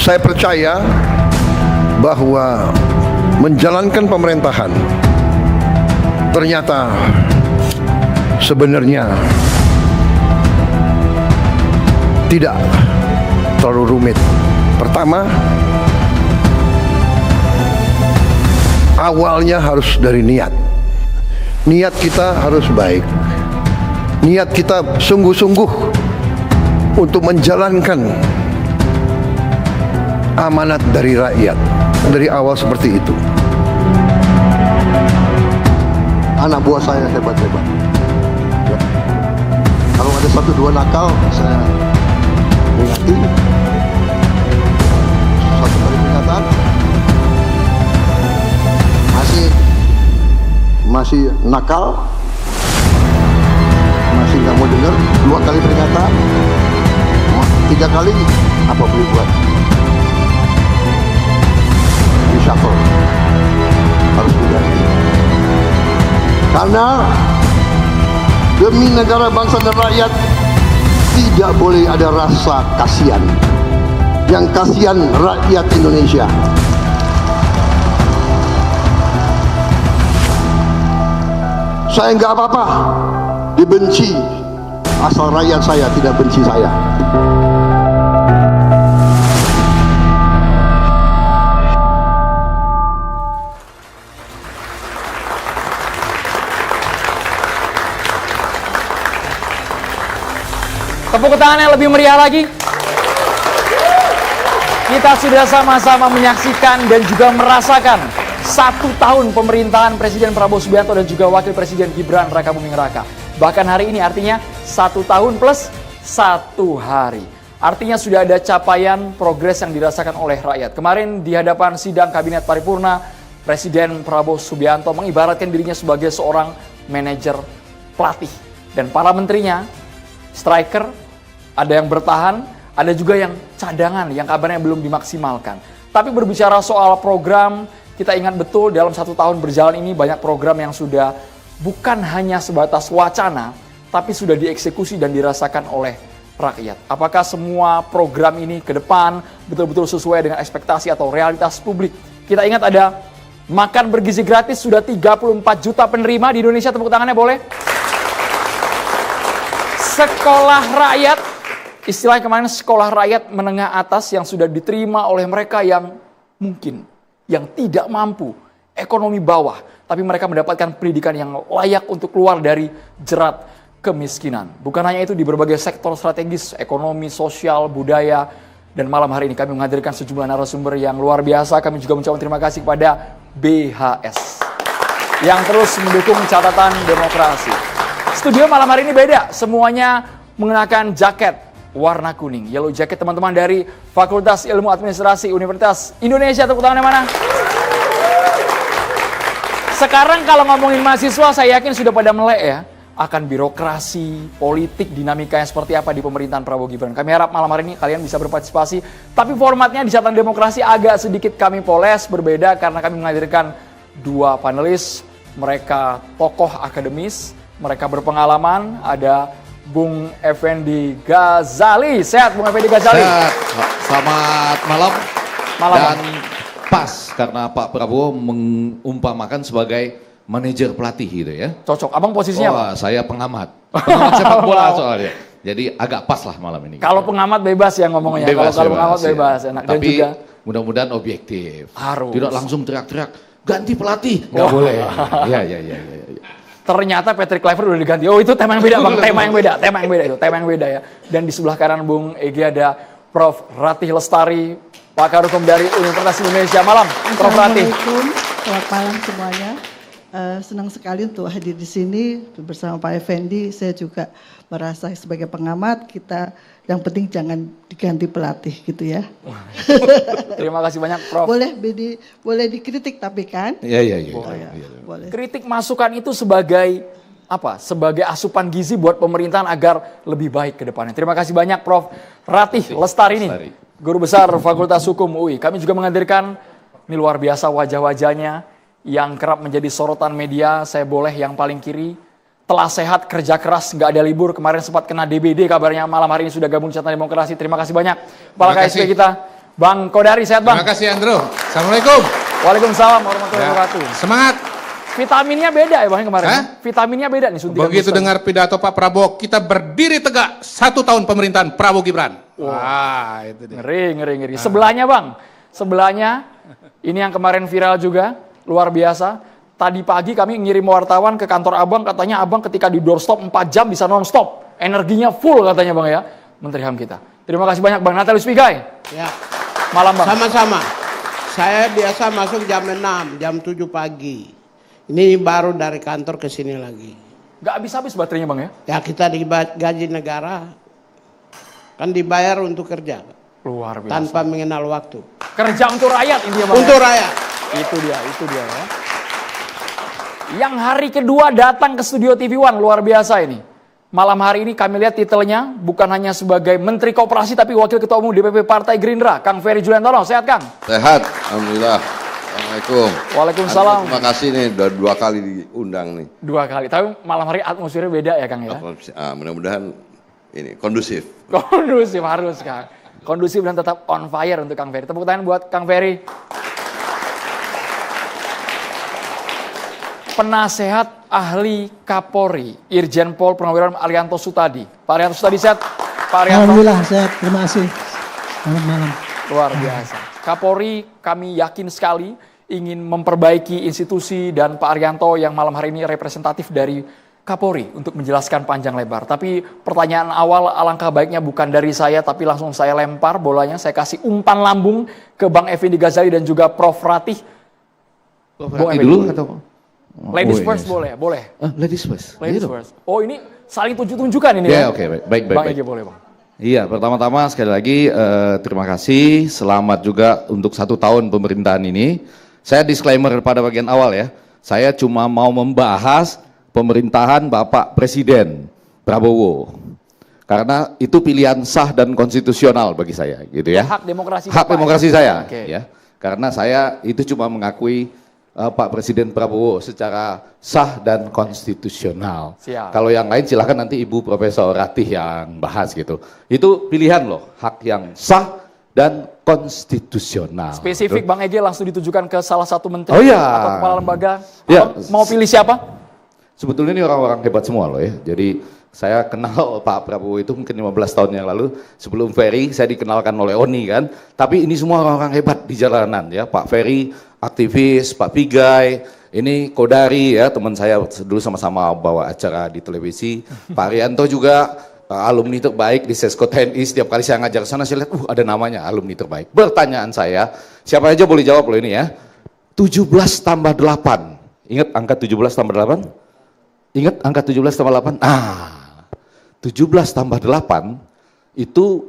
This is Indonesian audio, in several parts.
Saya percaya bahwa menjalankan pemerintahan ternyata sebenarnya tidak terlalu rumit. Pertama, awalnya harus dari niat. Niat kita harus baik. Niat kita sungguh-sungguh untuk menjalankan amanat dari rakyat. Dari awal seperti itu. Anak buah saya hebat-hebat. Ya. Kalau ada satu dua nakal, saya peringati. Satu kali peringatan. Masih nakal, masih nggak mau dengar. 2 kali peringatan, 3 kali apa boleh buat? Reshuffle, harus diganti. Karena demi negara, bangsa dan rakyat tidak boleh ada rasa kasihan. Yang kasihan rakyat Indonesia. Saya nggak apa-apa dibenci, asal rakyat saya tidak benci saya. Tepuk tangan yang lebih meriah lagi. Kita sudah sama-sama menyaksikan dan juga merasakan 1 tahun pemerintahan Presiden Prabowo Subianto dan juga Wakil Presiden Gibran Rakabuming Raka. Bahkan hari ini artinya 1 tahun plus 1 hari. Artinya sudah ada capaian progres yang dirasakan oleh rakyat. Kemarin di hadapan sidang Kabinet Paripurna, Presiden Prabowo Subianto mengibaratkan dirinya sebagai seorang manajer pelatih. Dan para menterinya, striker, ada yang bertahan, ada juga yang cadangan, yang kabarnya belum dimaksimalkan. Tapi berbicara soal program, kita ingat betul dalam 1 tahun berjalan ini banyak program yang sudah bukan hanya sebatas wacana, tapi sudah dieksekusi dan dirasakan oleh rakyat. Apakah semua program ini ke depan betul-betul sesuai dengan ekspektasi atau realitas publik? Kita ingat ada makan bergizi gratis, sudah 34 juta penerima di Indonesia, tepuk tangannya boleh. Sekolah rakyat, istilah kemarin sekolah rakyat menengah atas yang sudah diterima oleh mereka yang mungkin yang tidak mampu, ekonomi bawah, tapi mereka mendapatkan pendidikan yang layak untuk keluar dari jerat kemiskinan. Bukan hanya itu, di berbagai sektor strategis, ekonomi, sosial, budaya, dan malam hari ini kami menghadirkan sejumlah narasumber yang luar biasa. Kami juga mengucapkan terima kasih kepada BHS yang terus mendukung catatan demokrasi. Studio malam hari ini beda, semuanya mengenakan jaket warna kuning, yellow jacket teman-teman dari Fakultas Ilmu Administrasi Universitas Indonesia. Tepuk tangannya mana? Sekarang kalau ngomongin mahasiswa, saya yakin sudah pada melek ya akan birokrasi, politik, dinamikanya seperti apa di pemerintahan Prabowo Gibran. Kami harap malam hari ini kalian bisa berpartisipasi, tapi formatnya di catatan demokrasi agak sedikit kami poles, berbeda karena kami menghadirkan 2 panelis. Mereka tokoh akademis, mereka berpengalaman. Ada Bung Effendi Ghazali. Sehat Bung Effendi Ghazali? Sehat. Selamat malam. Malam. Dan pas karena Pak Prabowo mengumpamakan sebagai manajer pelatih gitu ya. Cocok. Abang posisinya apa? Saya pengamat. Pengamat sepak bola soalnya. Jadi agak pas lah malam ini. Kalau pengamat bebas ya ngomongnya. Kalau pengamat bebas ya. enak. Tapi dan juga mudah-mudahan objektif. harus. Tidak langsung teriak-teriak ganti pelatih. Nggak boleh. Iya. Ternyata Patrick Kluivert udah diganti. Oh itu tema yang beda Bang, tema yang beda ya. Dan di sebelah kanan Bung Egy ada Prof. Ratih Lestari, pakar hukum dari Universitas Indonesia. Malam, Prof. Ratih. Assalamualaikum, selamat malam semuanya. Senang sekali untuk hadir di sini bersama Pak Effendi. Saya juga merasa sebagai pengamat kita yang penting jangan diganti pelatih gitu ya. Terima kasih banyak Prof. Boleh dikritik tapi kan? Iya. Boleh. Kritik masukan itu sebagai apa? Sebagai asupan gizi buat pemerintahan agar lebih baik ke depannya. Terima kasih banyak Prof. Ratih Lestari ini, Guru Besar Fakultas Hukum UI. Kami juga menghadirkan, ini luar biasa wajah-wajahnya yang kerap menjadi sorotan media. Saya boleh yang paling kiri. Telah sehat, kerja keras, nggak ada libur. Kemarin sempat kena DBD, kabarnya malam hari ini sudah gabung di catatan demokrasi. Terima kasih banyak. Kepala KSP kita, Bang Kodari, sehat Bang? Terima kasih Andrew. Assalamualaikum. Waalaikumsalam warahmatullahi wabarakatuh. Semangat. Vitaminnya beda ya Bang yang kemarin? Hah? Vitaminnya beda nih suntikan Begitu booster. dengar pidato Pak Prabowo, kita berdiri tegak 1 tahun pemerintahan Prabowo Gibran. Wah, itu dia. Ngeri. Sebelahnya Bang, sebelahnya ini yang kemarin viral juga, luar biasa. Tadi pagi kami ngirim wartawan ke kantor Abang, katanya Abang ketika di doorstop 4 jam bisa non-stop. Energinya full katanya Bang ya, Menteri HAM kita. Terima kasih banyak Bang Natalius Pigai. Ya, Malam Bang. sama-sama. Saya biasa masuk jam 6, jam 7 pagi. Ini baru dari kantor ke sini lagi. Gak habis-habis baterainya Bang ya? Ya kita digaji negara, kan dibayar untuk kerja. Luar biasa. Tanpa mengenal waktu. Kerja untuk rakyat intinya Bang. Untuk ya? rakyat. Itu dia ya. Yang hari kedua datang ke studio TV One, luar biasa ini. Malam hari ini kami lihat titelnya bukan hanya sebagai Menteri Koperasi tapi Wakil Ketua Umum DPP Partai Gerindra, Kang Ferry Juliantono. Sehat Kang? Sehat, alhamdulillah. Assalamualaikum. Waalaikumsalam. Terima kasih nih, udah 2 kali diundang nih. 2 kali, tapi malam hari atmosfernya beda ya Kang ya? Mudah-mudahan ini kondusif. Kondusif harus Kang. Kondusif dan tetap on fire untuk Kang Ferry. Tepuk tangan buat Kang Ferry. Penasehat Ahli Kapolri, Irjen Pol Purnawirawan Arianto Sutadi. Pak Arianto Sutadi sehat? Pak Arianto. Alhamdulillah sehat, terima kasih. Malam-malam. Luar biasa. Kapolri kami yakin sekali ingin memperbaiki institusi dan Pak Arianto yang malam hari ini representatif dari Kapolri untuk menjelaskan panjang lebar. Tapi pertanyaan awal alangkah baiknya bukan dari saya tapi langsung saya lempar bolanya. Saya kasih umpan lambung ke Bang Effendi Ghazali dan juga Prof. Ratih. Berarti dulu atau? Ladies first boleh? Boleh. Ladies first. Ladies Gitu. first. Oh ini saling tunjuk-tunjukkan ini Ya, ya? oke, baik. Bang Egi boleh Bang. Iya, pertama-tama sekali lagi terima kasih, selamat juga untuk 1 tahun pemerintahan ini. Saya disclaimer pada bagian awal ya, saya cuma mau membahas pemerintahan Bapak Presiden Prabowo. Karena itu pilihan sah dan konstitusional bagi saya, gitu ya. Hak demokrasi Hak Bapak, demokrasi ya? saya, Oke. ya. Karena saya itu cuma mengakui Pak Presiden Prabowo secara sah dan konstitusional. Siap. Kalau yang lain silahkan nanti Ibu Profesor Ratih yang bahas gitu. Itu pilihan loh, hak yang sah dan konstitusional. Spesifik Bang Egi langsung ditujukan ke salah satu menteri Oh, iya. atau kepala lembaga. Ya. Abang mau pilih siapa? Sebetulnya ini orang-orang hebat semua loh ya. Jadi saya kenal Pak Prabowo itu mungkin 15 tahun yang lalu. Sebelum Ferry saya dikenalkan oleh Oni kan. Tapi ini semua orang-orang hebat di jalanan ya. Pak Ferry aktivis, Pak Pigai, ini Kodari ya, teman saya dulu sama-sama bawa acara di televisi. Pak Arianto juga alumni terbaik di Sesko TNI. Setiap kali saya ngajar sana saya lihat, ada namanya alumni terbaik. Pertanyaan saya, siapa aja boleh jawab loh ini ya. 17 tambah 8. Ingat angka 17 tambah 8? Ingat angka 17 tambah 8? 17 tambah 8 itu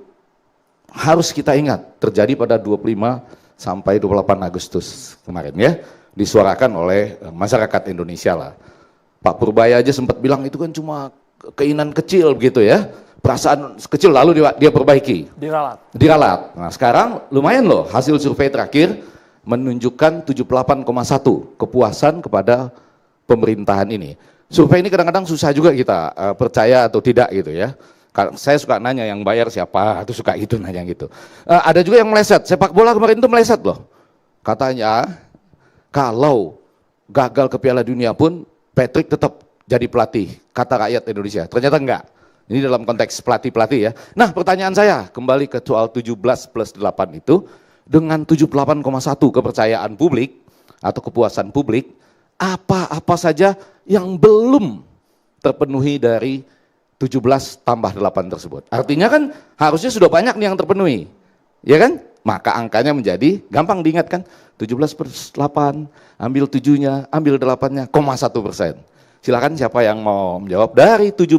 harus kita ingat terjadi pada 25 sampai 28 Agustus kemarin ya, disuarakan oleh masyarakat Indonesia lah. Pak Purbaya aja sempat bilang itu kan cuma keinginan kecil begitu ya, perasaan kecil lalu dia perbaiki. Diralat. Nah sekarang lumayan loh, hasil survei terakhir menunjukkan 78,1 kepuasan kepada pemerintahan ini. Survei ini kadang-kadang susah juga kita percaya atau tidak gitu ya. Saya suka nanya yang bayar siapa, itu suka gitu nanya gitu. Ada juga yang meleset, sepak bola kemarin itu meleset loh. Katanya kalau gagal ke Piala Dunia pun Patrick tetap jadi pelatih, kata rakyat Indonesia. Ternyata enggak. Ini dalam konteks pelatih-pelatih ya. Nah pertanyaan saya kembali ke soal 17 plus 8 itu, dengan 78,1 kepercayaan publik atau kepuasan publik, apa-apa saja yang belum terpenuhi dari 17 tambah 8 tersebut. Artinya kan harusnya sudah banyak nih yang terpenuhi. Ya kan? Maka angkanya menjadi gampang diingat kan. 17 plus 8, ambil 7-nya, ambil 8-nya, 1%. Silakan siapa yang mau menjawab dari 17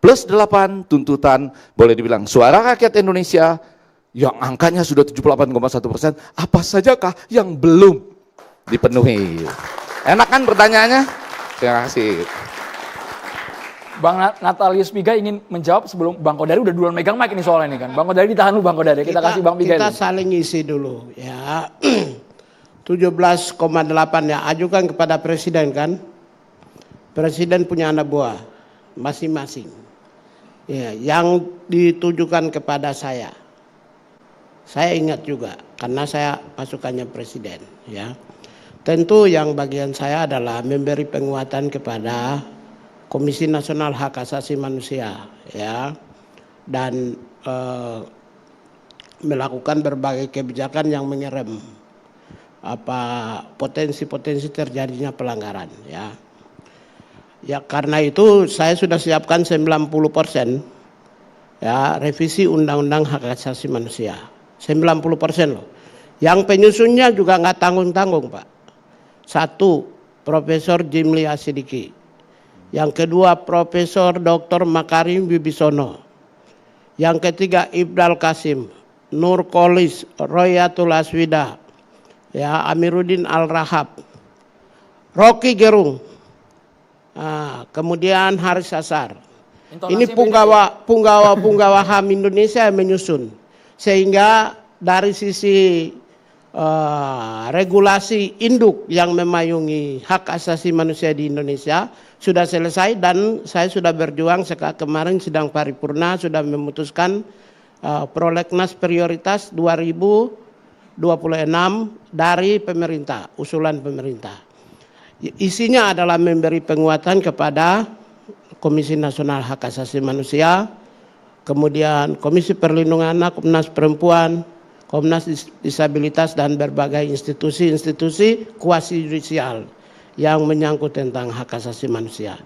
plus 8 tuntutan, boleh dibilang suara rakyat Indonesia yang angkanya sudah 78,1%, apa sajakah yang belum dipenuhi? Enak kan pertanyaannya? Terima kasih. Bang Natalius Pigai ingin menjawab sebelum Bang Kodari udah duluan megang mic ini soalnya nih kan. Bang Kodari ditahan dulu Bang Kodari, kita kasih Bang Pigai. Kita saling isi dulu ya. 17,8 ya, ajukan kepada Presiden kan. Presiden punya anak buah masing-masing. Ya, yang ditujukan kepada saya. Saya ingat juga karena saya pasukannya presiden, ya. Tentu yang bagian saya adalah memberi penguatan kepada Komisi Nasional Hak Asasi Manusia, ya, dan melakukan berbagai kebijakan yang mengerem potensi-potensi terjadinya pelanggaran, ya. Ya karena itu saya sudah siapkan 90% ya revisi Undang-Undang Hak Asasi Manusia. 90% loh. Yang penyusunnya juga nggak tanggung-tanggung, Pak. 1, Profesor Jimli Asidiki. Yang kedua, Profesor Dr. Makarim Wibisono. Yang ketiga, Ibdal Kasim, Nur Kolis, Royatul Aswida, ya, Amiruddin Al-Rahab, Rocky Gerung, kemudian Haris Asar. Ini punggawa HAM Indonesia yang menyusun. Sehingga dari sisi regulasi induk yang memayungi hak asasi manusia di Indonesia sudah selesai, dan saya sudah berjuang kemarin sidang paripurna sudah memutuskan prolegnas prioritas 2026 dari pemerintah, usulan pemerintah. Isinya adalah memberi penguatan kepada Komisi Nasional Hak Asasi Manusia, kemudian Komisi Perlindungan Anak, Komnas Perempuan, Komnas Disabilitas, dan berbagai institusi-institusi kuasi yudisial yang menyangkut tentang hak asasi manusia.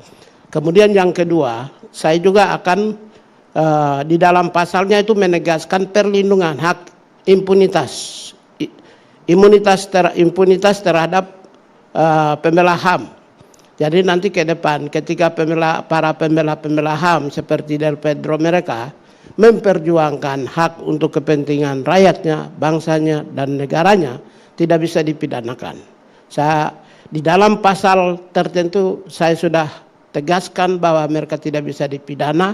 Kemudian yang kedua, saya juga akan di dalam pasalnya itu menegaskan perlindungan hak impunitas terhadap pembela HAM. Jadi nanti ke depan ketika para pembela HAM seperti Del Pedro mereka memperjuangkan hak untuk kepentingan rakyatnya, bangsanya, dan negaranya tidak bisa dipidanakan. Di dalam pasal tertentu saya sudah tegaskan bahwa mereka tidak bisa dipidana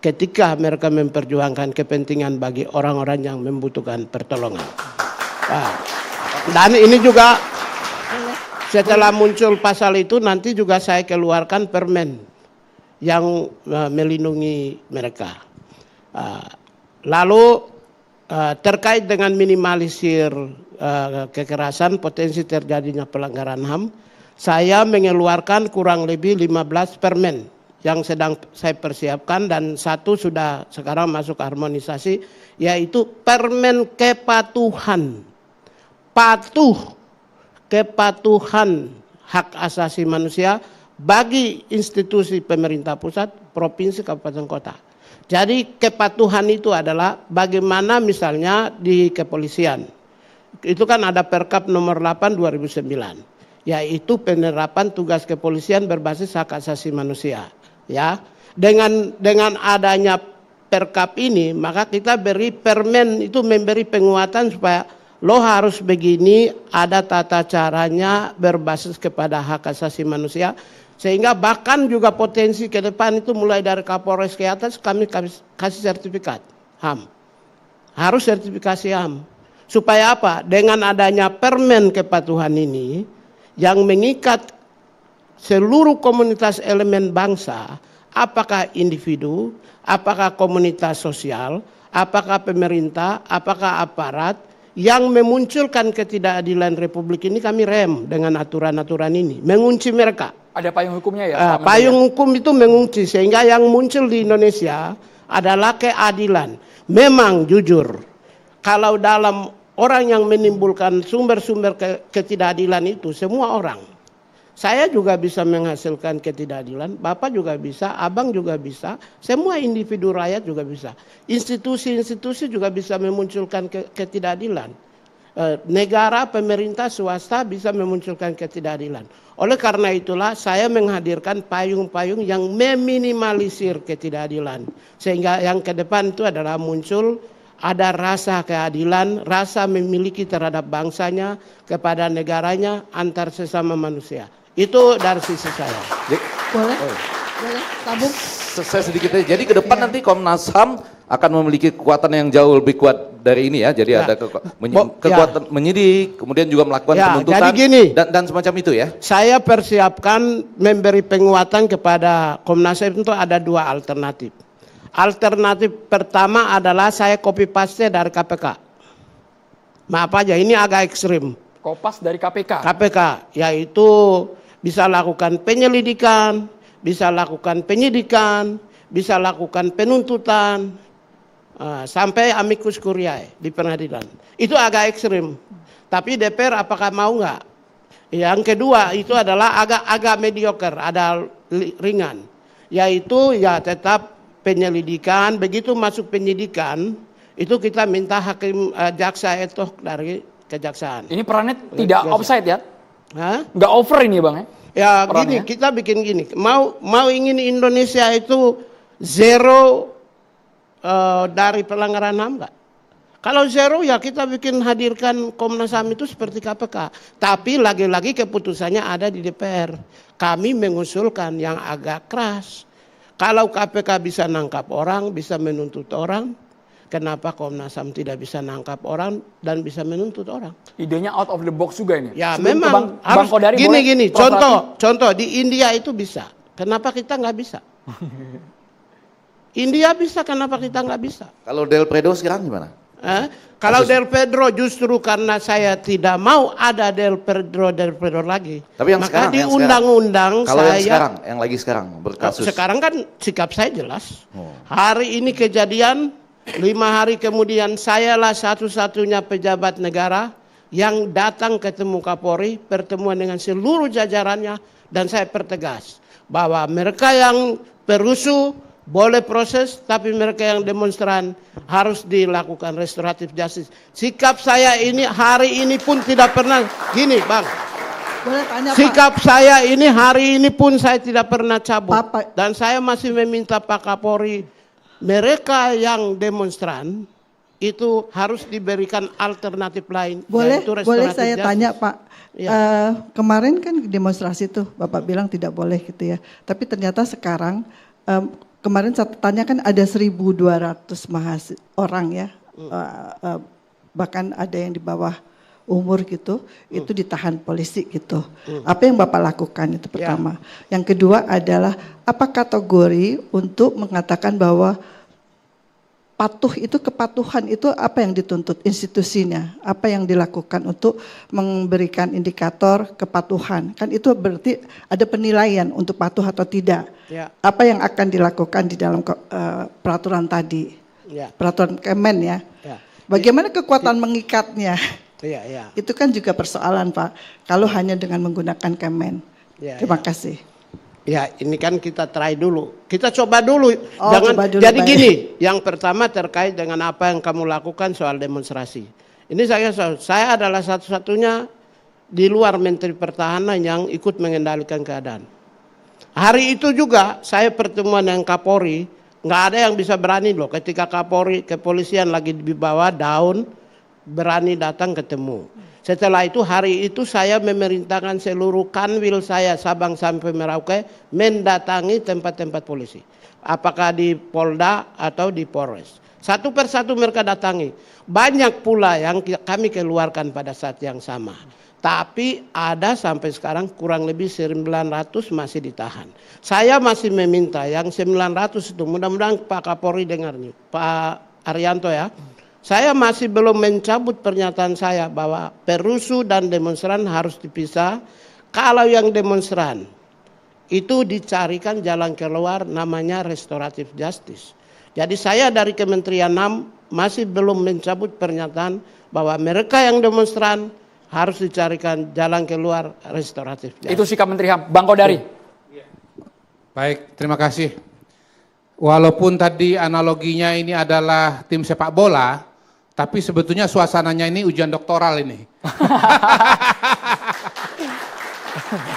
ketika mereka memperjuangkan kepentingan bagi orang-orang yang membutuhkan pertolongan. Dan ini juga setelah muncul pasal itu nanti juga saya keluarkan permen yang melindungi mereka. Lalu terkait dengan minimalisir kekerasan, potensi terjadinya pelanggaran HAM, saya mengeluarkan kurang lebih 15 permen yang sedang saya persiapkan, dan 1 sudah sekarang masuk harmonisasi, yaitu permen kepatuhan, kepatuhan hak asasi manusia bagi institusi pemerintah pusat, provinsi, kabupaten, kota. Jadi kepatuhan itu adalah bagaimana misalnya di kepolisian. Itu kan ada Perkap nomor 8 2009, yaitu penerapan tugas kepolisian berbasis hak asasi manusia. Ya, dengan adanya Perkap ini, maka kita beri permen itu memberi penguatan supaya lo harus begini, ada tata caranya berbasis kepada hak asasi manusia. Sehingga bahkan juga potensi ke depan itu mulai dari Kapolres ke atas kami kasih sertifikat HAM. Harus sertifikasi HAM. Supaya apa? Dengan adanya permen kepatuhan ini yang mengikat seluruh komunitas elemen bangsa, apakah individu, apakah komunitas sosial, apakah pemerintah, apakah aparat, yang memunculkan ketidakadilan Republik ini kami rem dengan aturan-aturan ini, mengunci mereka. Ada payung hukumnya ya? Payung hukum itu mengunci sehingga yang muncul di Indonesia adalah keadilan. Memang jujur, kalau dalam orang yang menimbulkan sumber-sumber ketidakadilan itu semua orang. Saya juga bisa menghasilkan ketidakadilan, Bapak juga bisa, Abang juga bisa, semua individu rakyat juga bisa. Institusi-institusi juga bisa memunculkan ketidakadilan. Negara, pemerintah, swasta bisa memunculkan ketidakadilan. Oleh karena itulah saya menghadirkan payung-payung yang meminimalisir ketidakadilan. Sehingga yang ke depan itu adalah muncul ada rasa keadilan, rasa memiliki terhadap bangsanya, kepada negaranya, antar sesama manusia. Itu dari sisi saya. Boleh? Boleh, tabung. Saya sedikit aja. Jadi ke depan nanti Komnas HAM akan memiliki kekuatan yang jauh lebih kuat dari ini ya. Jadi ada kekuatan menyidik, kemudian juga melakukan penuntutan jadi gini, dan semacam itu ya. Saya persiapkan memberi penguatan kepada Komnas HAM itu ada 2 alternatif. Alternatif pertama adalah saya copy paste dari KPK. Maaf aja, ini agak ekstrim. Kopas dari KPK. KPK, yaitu bisa lakukan penyelidikan, bisa lakukan penyidikan, bisa lakukan penuntutan, sampai amicus curiae di pengadilan. Itu agak ekstrim. Tapi DPR apakah mau nggak? Yang kedua itu adalah agak mediocre, ada ringan. Yaitu ya tetap penyelidikan, begitu masuk penyidikan, itu kita minta hakim jaksa ad hoc dari kejaksaan. Ini perannya tidak offside ya? Hah? Nggak over ini Bang ya? Ya Perannya. gini, kita bikin gini. Mau ingin Indonesia itu zero dari pelanggaran HAM nggak? Kalau zero ya kita bikin hadirkan Komnas HAM itu seperti KPK. Tapi lagi-lagi keputusannya ada di DPR. Kami mengusulkan yang agak keras. Kalau KPK bisa nangkap orang, bisa menuntut orang, kenapa Komnas HAM tidak bisa nangkap orang dan bisa menuntut orang? Idenya out of the box juga ini. Ya Sebelum ke memang harus Bang Kodari, gini. boleh Prof. Contoh di India itu bisa. Kenapa kita nggak bisa? India bisa, kenapa kita nggak bisa? Kalau Del Predo sekarang gimana? Kalau Del Pedro justru karena saya tidak mau ada Del Pedro lagi. Tapi yang maka sekarang, di yang sekarang. undang-undang Kalau saya yang lagi sekarang berkasus. sekarang kan sikap saya jelas. Hari ini kejadian, 5 hari kemudian sayalah satu-satunya pejabat negara yang datang ketemu Kapolri, pertemuan dengan seluruh jajarannya, dan saya pertegas bahwa mereka yang perusuh boleh proses, tapi mereka yang demonstran harus dilakukan restoratif justice. Sikap saya ini hari ini pun tidak pernah gini, Bang. Boleh tanya Sikap saya ini hari ini pun saya tidak pernah cabut. Pak. Dan saya masih meminta Pak Kapolri, mereka yang demonstran itu harus diberikan alternatif lain. Boleh, yaitu boleh restoratif saya justice. tanya Pak. Ya. Kemarin kan demonstrasi tuh Bapak bilang tidak boleh gitu ya. Tapi ternyata sekarang kemarin catatannya kan ada 1.200 orang ya. Bahkan ada yang di bawah umur gitu, itu ditahan polisi gitu. Apa yang Bapak lakukan itu pertama. Yang kedua adalah apa kategori untuk mengatakan bahwa patuh itu, kepatuhan itu apa yang dituntut institusinya, apa yang dilakukan untuk memberikan indikator kepatuhan. Kan itu berarti ada penilaian untuk patuh atau tidak. Ya. Apa yang akan dilakukan di dalam peraturan tadi, peraturan Kemen ya. Bagaimana kekuatan mengikatnya? Iya. Itu kan juga persoalan Pak, kalau hanya dengan menggunakan Kemen. Terima kasih. Ya, ini kan kita try dulu. Kita coba dulu. Coba dulu, jadi baik. gini, yang pertama terkait dengan apa yang kamu lakukan soal demonstrasi. Ini saya adalah satu-satunya di luar Menteri Pertahanan yang ikut mengendalikan keadaan. Hari itu juga saya pertemuan dengan Kapolri, nggak ada yang bisa berani loh ketika Kapolri kepolisian lagi di bawah daun berani datang ketemu. Setelah itu hari itu saya memerintahkan seluruh kanwil saya Sabang sampai Merauke mendatangi tempat-tempat polisi. Apakah di Polda atau di Polres. Satu persatu mereka datangi. Banyak pula yang kami keluarkan pada saat yang sama. Tapi ada sampai sekarang kurang lebih 900 masih ditahan. Saya masih meminta yang 900 itu, mudah-mudahan Pak Kapolri dengar nih, Pak Arianto ya. Saya masih belum mencabut pernyataan saya bahwa perusuh dan demonstran harus dipisah. Kalau yang demonstran itu dicarikan jalan keluar namanya restoratif justice. Jadi saya dari Kementerian HAM masih belum mencabut pernyataan bahwa mereka yang demonstran harus dicarikan jalan keluar restoratif justice. Itu sikap Menteri HAM. Bang Kodari. Baik, terima kasih. Walaupun tadi analoginya ini adalah tim sepak bola, tapi sebetulnya suasananya ini ujian doktoral ini.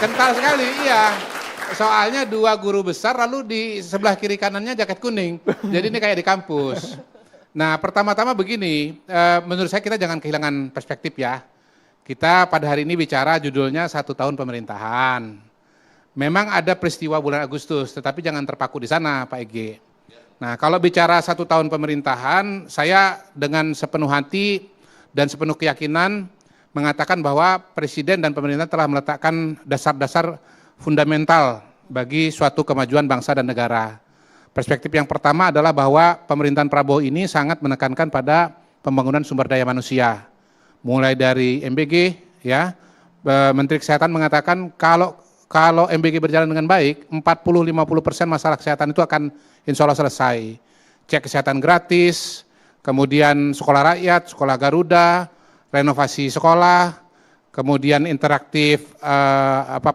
Kental sekali, iya. Soalnya 2 guru besar lalu di sebelah kiri kanannya jaket kuning. Jadi ini kayak di kampus. Nah pertama-tama begini, menurut saya kita jangan kehilangan perspektif ya. Kita pada hari ini bicara judulnya 1 tahun pemerintahan. Memang ada peristiwa bulan Agustus, tetapi jangan terpaku di sana Pak Ege. Nah kalau bicara 1 tahun pemerintahan, saya dengan sepenuh hati dan sepenuh keyakinan mengatakan bahwa Presiden dan pemerintah telah meletakkan dasar-dasar fundamental bagi suatu kemajuan bangsa dan negara. Perspektif yang pertama adalah bahwa pemerintahan Prabowo ini sangat menekankan pada pembangunan sumber daya manusia. mulai dari MBG ya. Menteri Kesehatan mengatakan kalau MBG berjalan dengan baik, 40-50% masalah kesehatan itu akan insya Allah selesai. Cek kesehatan gratis, kemudian sekolah rakyat, sekolah Garuda, renovasi sekolah, kemudian interaktif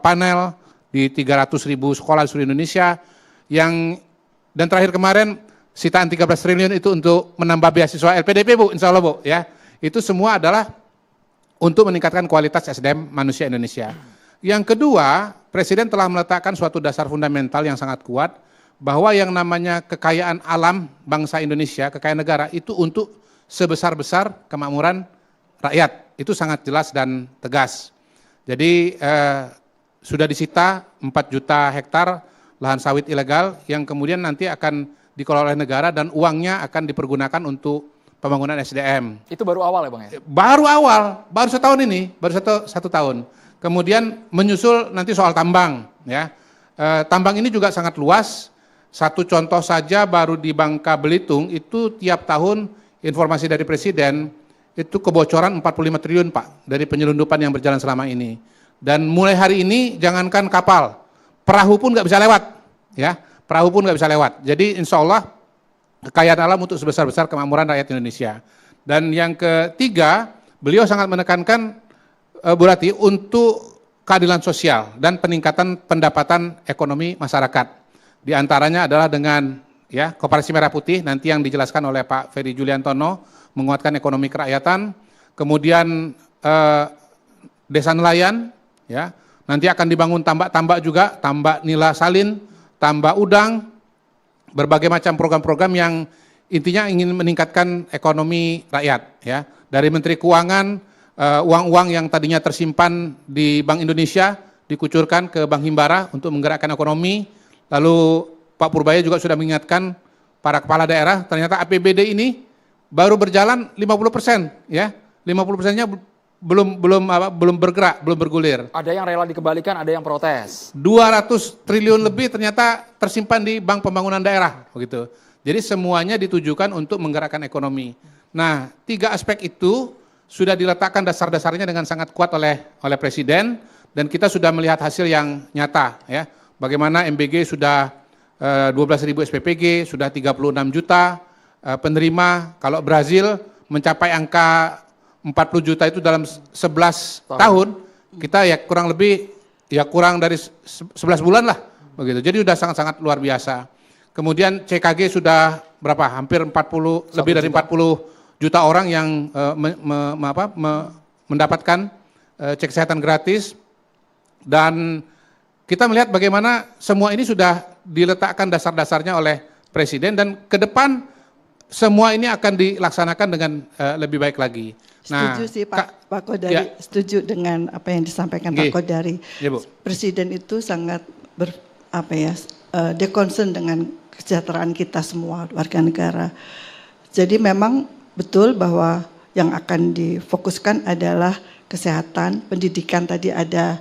panel di 300.000 sekolah di seluruh Indonesia, dan terakhir kemarin sitaan 13 triliun itu untuk menambah beasiswa LPDP Bu, insya Allah Bu ya. Itu semua adalah untuk meningkatkan kualitas SDM manusia Indonesia. Yang kedua, Presiden telah meletakkan suatu dasar fundamental yang sangat kuat, bahwa yang namanya kekayaan alam bangsa Indonesia, kekayaan negara itu untuk sebesar-besar kemakmuran rakyat. Itu sangat jelas dan tegas. Jadi sudah disita 4 juta hektar lahan sawit ilegal yang kemudian nanti akan dikelola oleh negara dan uangnya akan dipergunakan untuk pembangunan SDM. Itu baru awal ya Bang ya? Baru awal, baru setahun ini, baru satu tahun. Kemudian menyusul nanti soal tambang ya. Tambang ini juga sangat luas. Satu contoh saja baru di Bangka Belitung itu tiap tahun informasi dari Presiden itu kebocoran 45 triliun Pak dari penyelundupan yang berjalan selama ini. Dan mulai hari ini jangankan kapal, perahu pun nggak bisa lewat ya. Perahu pun nggak bisa lewat. Jadi insya Allah kekayaan alam untuk sebesar-besar kemakmuran rakyat Indonesia. Dan yang ketiga, beliau sangat menekankan Bu Rati untuk keadilan sosial dan peningkatan pendapatan ekonomi masyarakat. Di antaranya adalah dengan ya Koperasi Merah Putih nanti yang dijelaskan oleh Pak Ferry Juliantono, menguatkan ekonomi kerakyatan. Kemudian desa nelayan ya, nanti akan dibangun tambak-tambak juga, tambak nila salin, tambak udang, berbagai macam program-program yang intinya ingin meningkatkan ekonomi rakyat ya. Dari Menteri Keuangan, uang-uang yang tadinya tersimpan di Bank Indonesia dikucurkan ke Bank Himbara untuk menggerakkan ekonomi. Lalu Pak Purbaya juga sudah mengingatkan para kepala daerah, ternyata APBD ini baru berjalan 50% ya. 50%-nya belum bergerak, belum bergulir. Ada yang rela dikembalikan, ada yang protes. 200 triliun lebih ternyata tersimpan di Bank Pembangunan Daerah, begitu. Jadi semuanya ditujukan untuk menggerakkan ekonomi. Nah, 3 aspek itu sudah diletakkan dasar-dasarnya dengan sangat kuat oleh Presiden, dan kita sudah melihat hasil yang nyata ya. Bagaimana MBG sudah 12.000 SPPG, sudah 36 juta penerima. Kalau Brazil mencapai angka 40 juta itu dalam 11 tahun, kita ya kurang lebih ya kurang dari 11 bulan lah begitu. Jadi sudah sangat-sangat luar biasa. Kemudian CKG sudah berapa? Hampir 40 lebih dari 40 juta orang yang mendapatkan cek kesehatan gratis, dan kita melihat bagaimana semua ini sudah diletakkan dasar-dasarnya oleh Presiden, dan ke depan semua ini akan dilaksanakan dengan lebih baik lagi. Setuju sih Pak Kodari, ya. Setuju dengan apa yang disampaikan Pak Kodari. Ya, Bu. Presiden itu sangat concern dengan kesejahteraan kita semua warga negara. Jadi memang betul bahwa yang akan difokuskan adalah kesehatan, pendidikan, tadi ada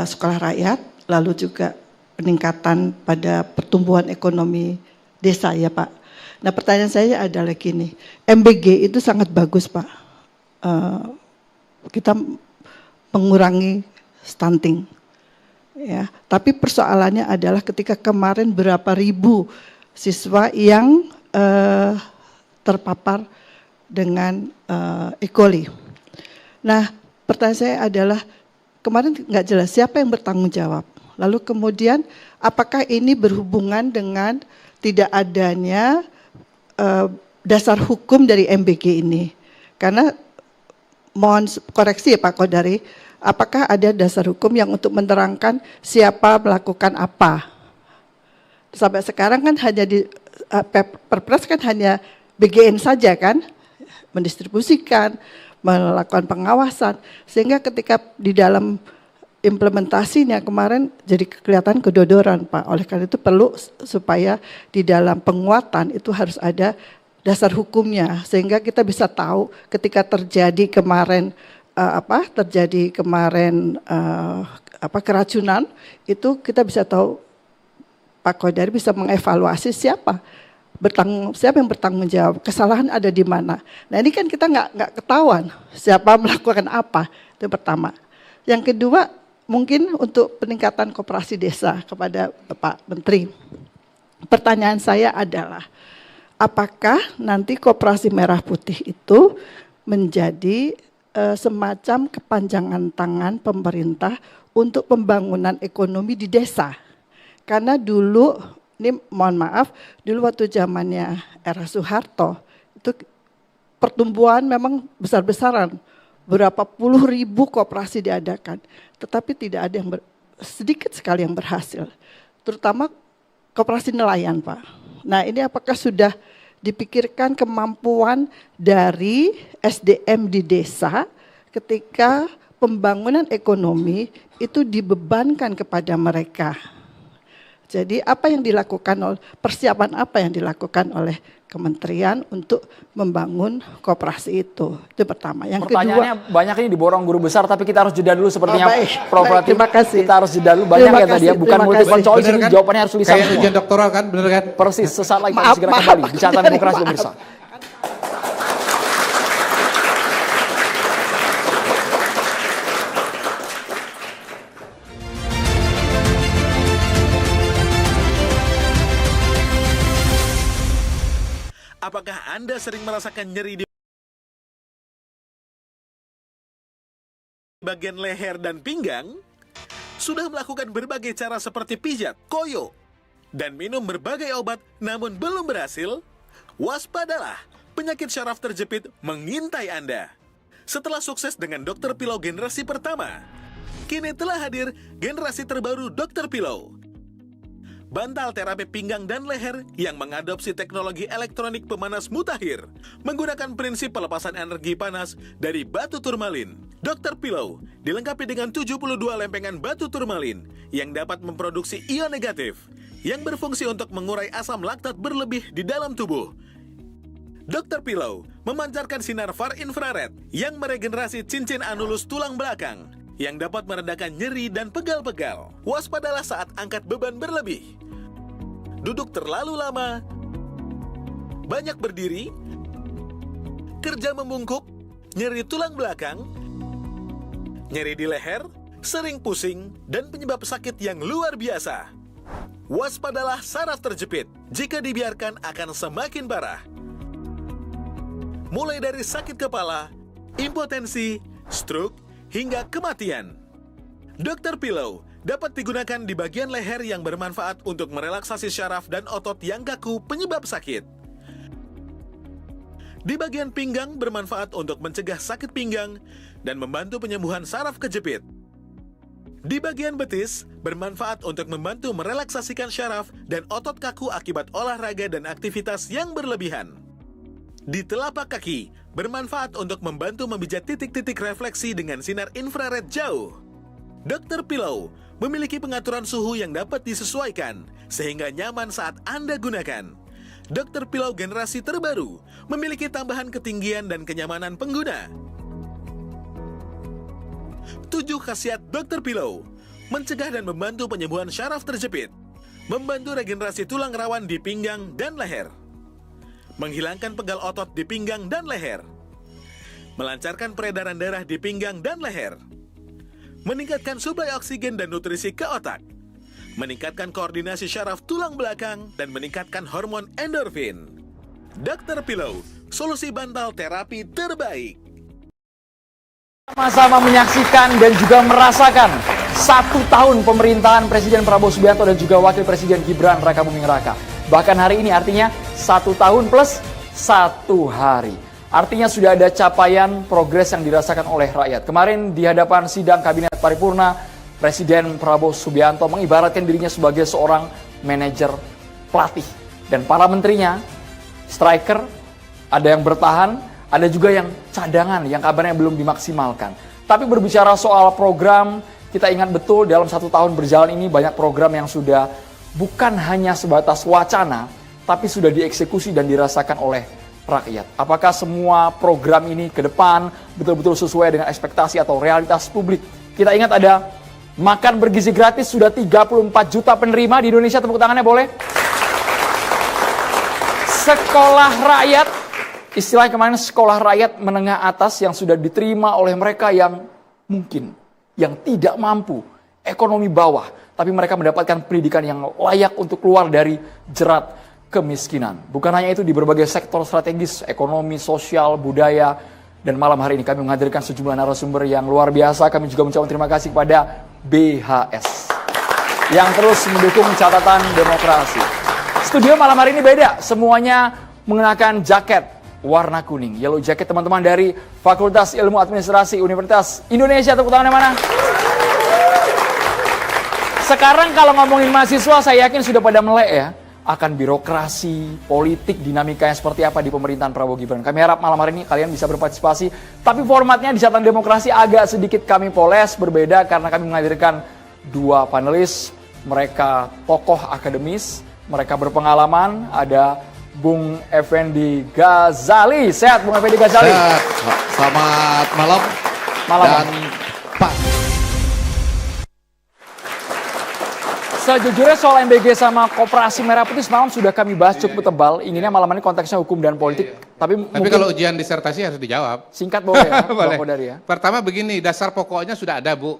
sekolah rakyat, lalu juga peningkatan pada pertumbuhan ekonomi desa ya Pak. Nah pertanyaan saya adalah gini, MBG itu sangat bagus Pak. Kita mengurangi stunting, ya. Tapi persoalannya adalah ketika kemarin berapa ribu siswa yang terpapar dengan E. coli. Nah, pertanyaan saya adalah kemarin nggak jelas siapa yang bertanggung jawab. Lalu kemudian apakah ini berhubungan dengan tidak adanya dasar hukum dari MBG ini? Karena mohon koreksi ya Pak Kodari, apakah ada dasar hukum yang untuk menerangkan siapa melakukan apa? Sampai sekarang kan hanya di Perpres kan hanya BGN saja kan, mendistribusikan, melakukan pengawasan, sehingga ketika di dalam implementasinya kemarin jadi kelihatan kedodoran Pak. Oleh karena itu perlu supaya di dalam penguatan itu harus ada dasar hukumnya, sehingga kita bisa tahu ketika terjadi kemarin keracunan itu kita bisa tahu, Pak Kodari bisa mengevaluasi siapa siapa yang bertanggung jawab, kesalahan ada di mana. Nah ini kan kita nggak ketahuan siapa melakukan apa, itu pertama. Yang kedua mungkin untuk peningkatan koperasi desa kepada Pak Menteri. Pertanyaan saya adalah, apakah nanti Koperasi Merah Putih itu menjadi semacam kepanjangan tangan pemerintah untuk pembangunan ekonomi di desa? Karena dulu, ini mohon maaf, dulu waktu zamannya era Soeharto, itu pertumbuhan memang besar-besaran, berapa puluh ribu koperasi diadakan, tetapi tidak ada yang sedikit sekali yang berhasil, terutama koperasi nelayan, Pak. Nah ini apakah sudah dipikirkan kemampuan dari SDM di desa ketika pembangunan ekonomi itu dibebankan kepada mereka. Jadi apa yang dilakukan, persiapan apa yang dilakukan oleh kementerian untuk membangun koperasi itu pertama. Yang pertanyaannya kedua, banyak ini diborong guru besar, tapi kita harus jeda dulu sepertinya. Prof. Terima kasih. Kita harus jeda dulu, banyak ya tadi ya, bukan multiple choice ini, jawabannya harus tulisan Kayak semua. ujian doktoral kan, bener kan? Persis, sesaat lagi kami segera kembali di Catatan Demokrasi pemirsa. Apakah Anda sering merasakan nyeri di bagian leher dan pinggang? Sudah melakukan berbagai cara seperti pijat, koyo, dan minum berbagai obat namun belum berhasil? Waspadalah, penyakit syaraf terjepit mengintai Anda. Setelah sukses dengan Dr. Pillow generasi pertama, kini telah hadir generasi terbaru Dr. Pillow. Bantal terapi pinggang dan leher yang mengadopsi teknologi elektronik pemanas mutakhir menggunakan prinsip pelepasan energi panas dari batu turmalin. Dr. Pillow dilengkapi dengan 72 lempengan batu turmalin yang dapat memproduksi ion negatif yang berfungsi untuk mengurai asam laktat berlebih di dalam tubuh. Dr. Pillow memancarkan sinar far infrared yang meregenerasi cincin anulus tulang belakang yang dapat meredakan nyeri dan pegal-pegal. Waspadalah saat angkat beban berlebih, duduk terlalu lama, banyak berdiri, kerja membungkuk, nyeri tulang belakang, nyeri di leher, sering pusing, dan penyebab sakit yang luar biasa. Waspadalah saraf terjepit. Jika dibiarkan akan semakin parah. Mulai dari sakit kepala, impotensi, stroke, hingga kematian. Dr. Pillow dapat digunakan di bagian leher yang bermanfaat untuk merelaksasi syaraf dan otot yang kaku penyebab sakit. Di bagian pinggang bermanfaat untuk mencegah sakit pinggang dan membantu penyembuhan saraf kejepit. Di bagian betis bermanfaat untuk membantu merelaksasikan syaraf dan otot kaku akibat olahraga dan aktivitas yang berlebihan. Di telapak kaki bermanfaat untuk membantu memijat titik-titik refleksi dengan sinar infrared jauh. Dr. Pillow memiliki pengaturan suhu yang dapat disesuaikan sehingga nyaman saat Anda gunakan. Dr. Pillow generasi terbaru memiliki tambahan ketinggian dan kenyamanan pengguna. 7 khasiat Dr. Pillow: mencegah dan membantu penyembuhan syaraf terjepit, membantu regenerasi tulang rawan di pinggang dan leher, menghilangkan pegal otot di pinggang dan leher, melancarkan peredaran darah di pinggang dan leher, meningkatkan suplai oksigen dan nutrisi ke otak, meningkatkan koordinasi syaraf tulang belakang, dan meningkatkan hormon endorfin. Dr. Pillow, solusi bantal terapi terbaik. Sama-sama menyaksikan dan juga merasakan 1 tahun pemerintahan Presiden Prabowo Subianto dan juga Wakil Presiden Gibran Raka Buming Raka. Bahkan hari ini artinya 1 tahun plus 1 hari. Artinya sudah ada capaian progres yang dirasakan oleh rakyat. Kemarin di hadapan sidang Kabinet Paripurna, Presiden Prabowo Subianto mengibaratkan dirinya sebagai seorang manajer pelatih. Dan para menterinya, striker, ada yang bertahan, ada juga yang cadangan, yang kabarnya belum dimaksimalkan. Tapi berbicara soal program, kita ingat betul dalam 1 tahun berjalan ini banyak program yang sudah bukan hanya sebatas wacana, tapi sudah dieksekusi dan dirasakan oleh rakyat. Apakah semua program ini ke depan betul-betul sesuai dengan ekspektasi atau realitas publik? Kita ingat ada makan bergizi gratis, sudah 34 juta penerima di Indonesia, tepuk tangannya boleh. sekolah rakyat, istilah kemarin sekolah rakyat menengah atas yang sudah diterima oleh mereka yang mungkin, yang tidak mampu, ekonomi bawah, tapi mereka mendapatkan pendidikan yang layak untuk keluar dari jerat kemiskinan. Bukan hanya itu, di berbagai sektor strategis, ekonomi, sosial, budaya, dan malam hari ini kami menghadirkan sejumlah narasumber yang luar biasa. Kami juga mengucapkan terima kasih kepada BHS yang terus mendukung catatan demokrasi. Studio malam hari ini beda, semuanya mengenakan jaket warna kuning, yellow jacket teman-teman dari Fakultas Ilmu Administrasi Universitas Indonesia. Tepuk tangan yang mana? Sekarang kalau ngomongin mahasiswa, saya yakin sudah pada melek ya, akan birokrasi, politik, dinamikanya seperti apa di pemerintahan Prabowo Gibran. Kami harap malam hari ini kalian bisa berpartisipasi, tapi formatnya di catatan demokrasi agak sedikit kami poles, berbeda karena kami menghadirkan dua panelis, mereka tokoh akademis, mereka berpengalaman, ada Bung Effendi Ghazali. Sehat Bung Effendi Ghazali? Sehat. Selamat malam. Malam. Dan Pak. Sejujurnya soal MBG sama Koperasi Merah Putih semalam sudah kami bahas cukup tebal. Inginnya malam ini konteksnya hukum dan politik. Tapi kalau ujian disertasi harus dijawab. Singkat boleh ya, boleh. Bang Kodari ya. Pertama begini, dasar pokoknya sudah ada Bu.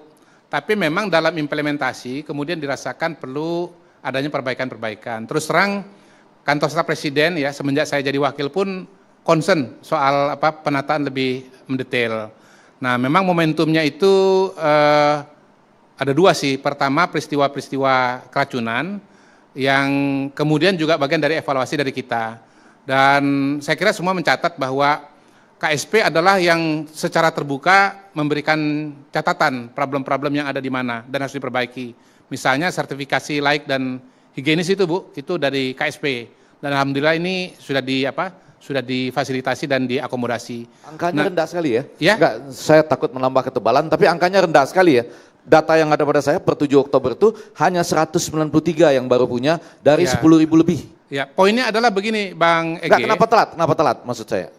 Tapi memang dalam implementasi kemudian dirasakan perlu adanya perbaikan-perbaikan. Terus terang kantor staf presiden ya semenjak saya jadi wakil pun concern soal penataan lebih mendetail. Nah memang momentumnya itu ada dua sih. Pertama peristiwa-peristiwa keracunan yang kemudian juga bagian dari evaluasi dari kita. Dan saya kira semua mencatat bahwa KSP adalah yang secara terbuka memberikan catatan problem-problem yang ada di mana dan harus diperbaiki. Misalnya sertifikasi laik dan higienis itu Bu, itu dari KSP. Dan alhamdulillah ini sudah difasilitasi dan diakomodasi. Angkanya rendah sekali ya? Ya? Enggak, saya takut menambah ketebalan, tapi angkanya rendah sekali ya. Data yang ada pada saya per 7 Oktober itu hanya 193 yang baru punya dari 10.000 lebih. Ya, poinnya adalah begini Bang Ege. Enggak, kenapa telat? Kenapa telat maksud saya?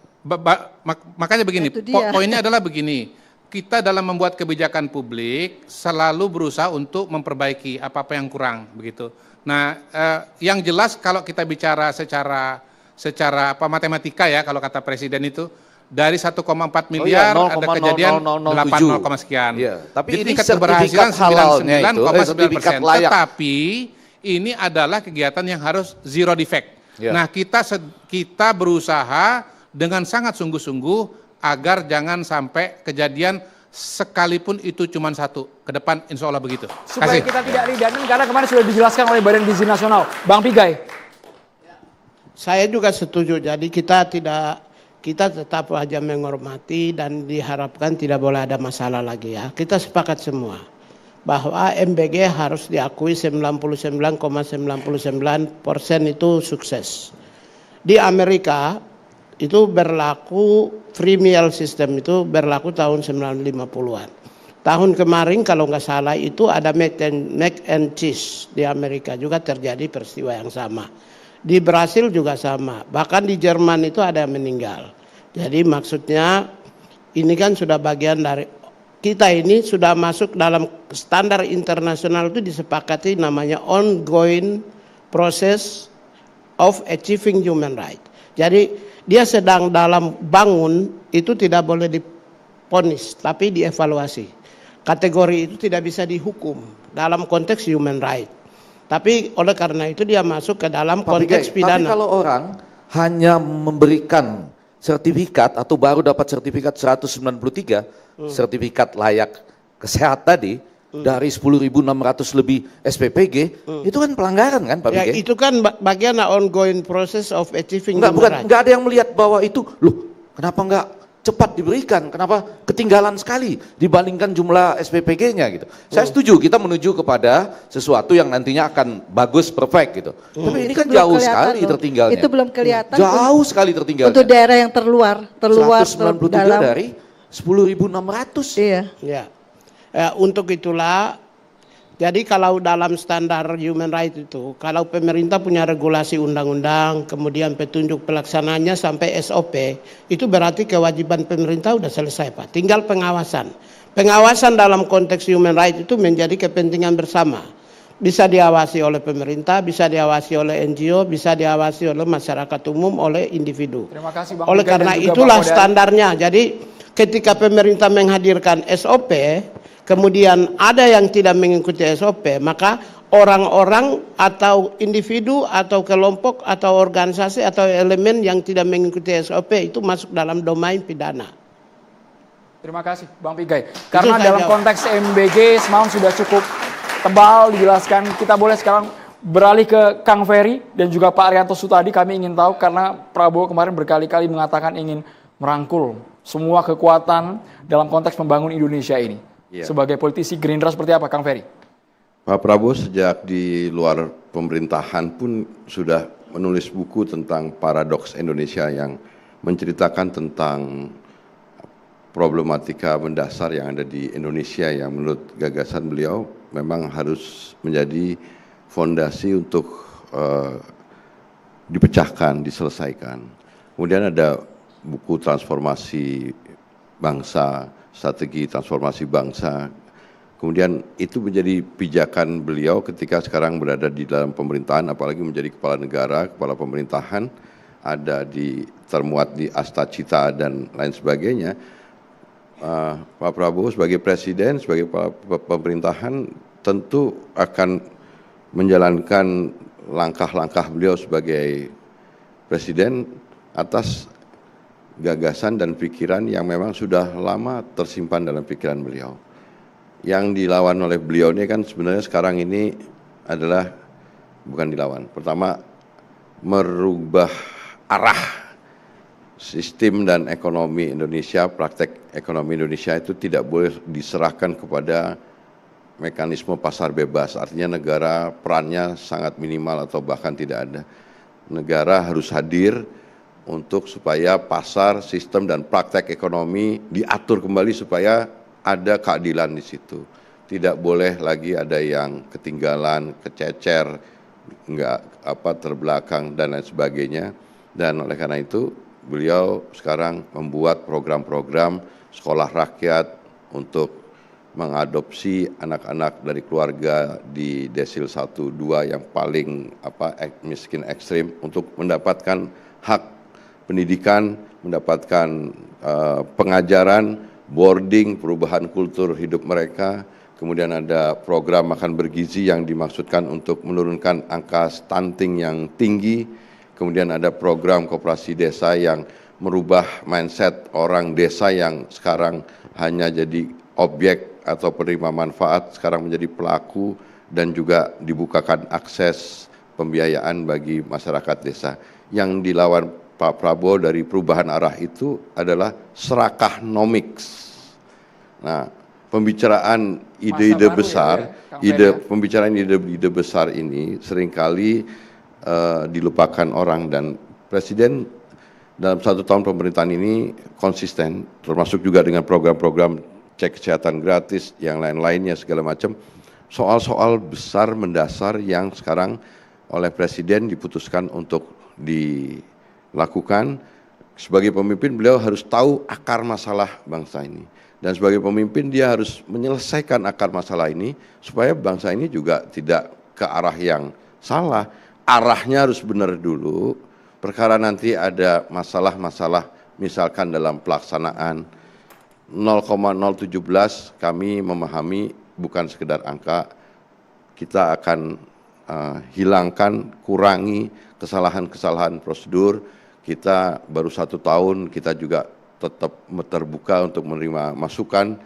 Makanya begini, poinnya adalah begini. Kita dalam membuat kebijakan publik selalu berusaha untuk memperbaiki apa-apa yang kurang begitu. Nah, yang jelas kalau kita bicara secara matematika ya, kalau kata presiden itu dari 1,4 miliar ada kejadian 8 sekian. Ya, tapi jadi ini tingkat keberhasilan 99,9%. layak. Tetapi ini adalah kegiatan yang harus zero defect. Ya. Nah, kita berusaha dengan sangat sungguh-sungguh agar jangan sampai kejadian sekalipun itu cuma satu. Ke depan insya Allah begitu. Supaya kita tidak redundant karena kemarin sudah dijelaskan oleh Badan Gizi Nasional. Bang Pigai. Saya juga setuju. Jadi kita tetap aja menghormati dan diharapkan tidak boleh ada masalah lagi ya. Kita sepakat semua bahwa MBG harus diakui 99,99% itu sukses. Di Amerika itu berlaku free meal system itu berlaku tahun 1950-an. Tahun kemarin kalau nggak salah itu ada mac and cheese di Amerika juga terjadi peristiwa yang sama. Di Brasil juga sama. Bahkan di Jerman itu ada yang meninggal. Jadi maksudnya ini kan sudah bagian dari kita ini sudah masuk dalam standar internasional itu disepakati namanya ongoing process of achieving human right. Jadi dia sedang dalam bangun itu tidak boleh diponis tapi dievaluasi. Kategori itu tidak bisa dihukum dalam konteks human right. Tapi oleh karena itu dia masuk ke dalam konteks pidana. Tapi kalau orang hanya memberikan sertifikat atau baru dapat sertifikat 193 sertifikat layak kesehatan tadi dari 10.600 lebih SPPG itu kan pelanggaran kan Pak Bige? Ya, itu kan bagian ongoing process of achieving enggak ada yang melihat bahwa itu loh kenapa enggak cepat diberikan, kenapa ketinggalan sekali dibandingkan jumlah SPPG-nya gitu. Saya setuju kita menuju kepada sesuatu yang nantinya akan bagus, perfect gitu. Tapi ini kan jauh sekali tertinggalnya. Itu belum kelihatan. Jauh sekali tertinggalnya. Untuk daerah yang terluar 193 dalam dari 10.600. Iya. Ya. Untuk itulah jadi kalau dalam standar human right itu kalau pemerintah punya regulasi undang-undang kemudian petunjuk pelaksananya sampai SOP itu berarti kewajiban pemerintah sudah selesai Pak. Tinggal pengawasan. Pengawasan dalam konteks human right itu menjadi kepentingan bersama. bisa diawasi oleh pemerintah, bisa diawasi oleh NGO, bisa diawasi oleh masyarakat umum, oleh individu. Terima kasih Bang Oleh Pigai karena dan juga itulah Pak Kodari. standarnya. Jadi ketika pemerintah menghadirkan SOP, kemudian ada yang tidak mengikuti SOP, maka orang-orang atau individu atau kelompok atau organisasi atau elemen yang tidak mengikuti SOP itu masuk dalam domain pidana. Terima kasih Bang Pigai. Karena saya dalam jawab. konteks MBG semalam sudah cukup tebal dijelaskan. Kita boleh sekarang beralih ke Kang Ferry dan juga Pak Arianto Sutadi. Kami ingin tahu karena Prabowo kemarin berkali-kali mengatakan ingin merangkul semua kekuatan dalam konteks membangun Indonesia ini. Iya. Sebagai politisi Gerindra seperti apa Kang Ferry? Pak Prabowo sejak di luar pemerintahan pun sudah menulis buku tentang paradoks Indonesia yang menceritakan tentang problematika mendasar yang ada di Indonesia yang menurut gagasan beliau memang harus menjadi fondasi untuk dipecahkan, diselesaikan. Kemudian ada buku transformasi bangsa, strategi transformasi bangsa. Kemudian itu menjadi pijakan beliau ketika sekarang berada di dalam pemerintahan, apalagi menjadi kepala negara, kepala pemerintahan, ada termuat di Astacita dan lain sebagainya. Pak Prabowo sebagai presiden, sebagai pemerintahan tentu akan menjalankan langkah-langkah beliau sebagai presiden atas gagasan dan pikiran yang memang sudah lama tersimpan dalam pikiran beliau. Yang dilawan oleh beliau ini kan sebenarnya sekarang ini adalah bukan dilawan. Pertama, merubah arah sistem dan ekonomi Indonesia, praktek ekonomi Indonesia itu tidak boleh diserahkan kepada mekanisme pasar bebas. Artinya negara perannya sangat minimal atau bahkan tidak ada. Negara harus hadir untuk supaya pasar, sistem dan praktek ekonomi diatur kembali supaya ada keadilan di situ. Tidak boleh lagi ada yang ketinggalan, kececer, terbelakang dan lain sebagainya. Dan oleh karena itu beliau sekarang membuat program-program sekolah rakyat untuk mengadopsi anak-anak dari keluarga di desil 1, 2 yang paling miskin ekstrim untuk mendapatkan hak pendidikan, mendapatkan pengajaran, boarding, perubahan kultur hidup mereka. Kemudian ada program makan bergizi yang dimaksudkan untuk menurunkan angka stunting yang tinggi. Kemudian ada program koperasi desa yang merubah mindset orang desa yang sekarang hanya jadi objek atau penerima manfaat, sekarang menjadi pelaku dan juga dibukakan akses pembiayaan bagi masyarakat desa. Yang dilawan Pak Prabowo dari perubahan arah itu adalah serakahnomics. Nah, pembicaraan ide-ide besar, pembicaraan ide-ide besar ini seringkali dilupakan orang, dan Presiden dalam 1 tahun pemerintahan ini konsisten, termasuk juga dengan program-program cek kesehatan gratis, yang lain-lainnya segala macam, soal-soal besar mendasar yang sekarang oleh Presiden diputuskan untuk dilakukan. Sebagai pemimpin beliau harus tahu akar masalah bangsa ini, dan sebagai pemimpin dia harus menyelesaikan akar masalah ini supaya bangsa ini juga tidak ke arah yang salah. Arahnya harus benar dulu, perkara nanti ada masalah-masalah misalkan dalam pelaksanaan 0,017 kami memahami bukan sekedar angka, kita akan hilangkan, kurangi kesalahan-kesalahan prosedur. Kita baru 1 tahun, kita juga tetap terbuka untuk menerima masukan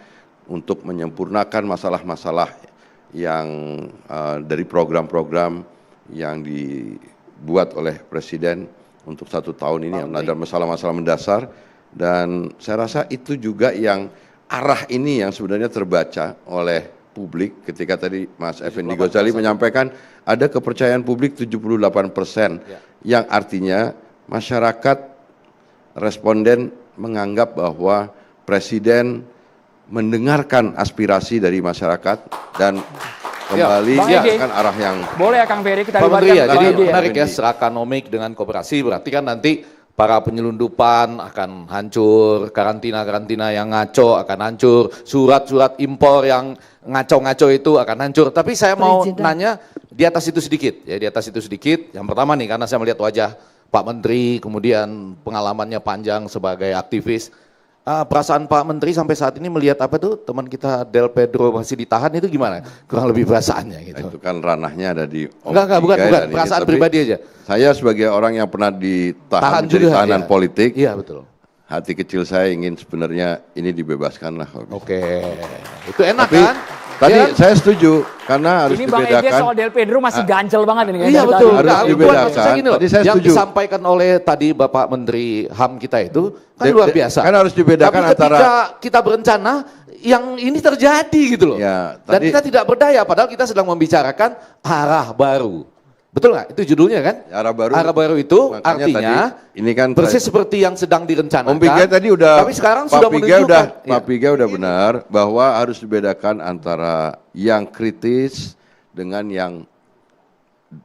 untuk menyempurnakan masalah-masalah yang dari program-program yang dibuat oleh Presiden untuk 1 tahun ini, yang ada masalah-masalah mendasar. Dan saya rasa itu juga yang arah ini yang sebenarnya terbaca oleh publik ketika tadi Mas Effendi Ghazali menyampaikan ada kepercayaan publik 78%, yang artinya masyarakat responden menganggap bahwa Presiden mendengarkan aspirasi dari masyarakat dan kembali akan arah yang boleh ya Kang Ferry kita Pak Menteri ya, libatkan jadi Bang Ege ya? menarik ya, serakanomik dengan koperasi, berarti kan nanti para penyelundupan akan hancur, karantina-karantina yang ngaco akan hancur, surat-surat impor yang ngaco-ngaco itu akan hancur. Tapi saya mau nanya di atas itu sedikit, ya di atas itu sedikit. Yang pertama nih, karena saya melihat wajah Pak Menteri, kemudian pengalamannya panjang sebagai aktivis. Perasaan Pak Menteri sampai saat ini melihat apa tuh teman kita Del Pedro masih ditahan itu gimana? Kurang lebih perasaannya gitu. Itu kan ranahnya ada di Enggak, bukan perasaan pribadi aja. Saya sebagai orang yang pernah ditahan menjadi juga, tahanan politik. Iya betul. Hati kecil saya ingin sebenarnya ini dibebaskan lah. Oke, itu enak Tapi, kan? tadi ya? saya setuju karena harus Ini Bang Ege dibedakan. soal Del Pedro masih ganjel banget ini. Iya betul. Harus dibedakan. Tadi saya yang setuju. disampaikan oleh tadi Bapak Menteri HAM kita itu kan luar biasa. Kan harus dibedakan Tapi antara ketika kita berencana yang ini terjadi gitu loh. Ya, Dan tadi- kita tidak berdaya padahal kita sedang membicarakan arah baru. Betul nggak? Itu judulnya kan? arah baru. Arah baru itu Makanya artinya tadi, ini kan persis seperti yang sedang direncanakan. Om Piga tadi udah, Tapi sekarang Pak sudah Piga menunjukkan. Pak Piga udah benar bahwa harus dibedakan antara yang kritis dengan yang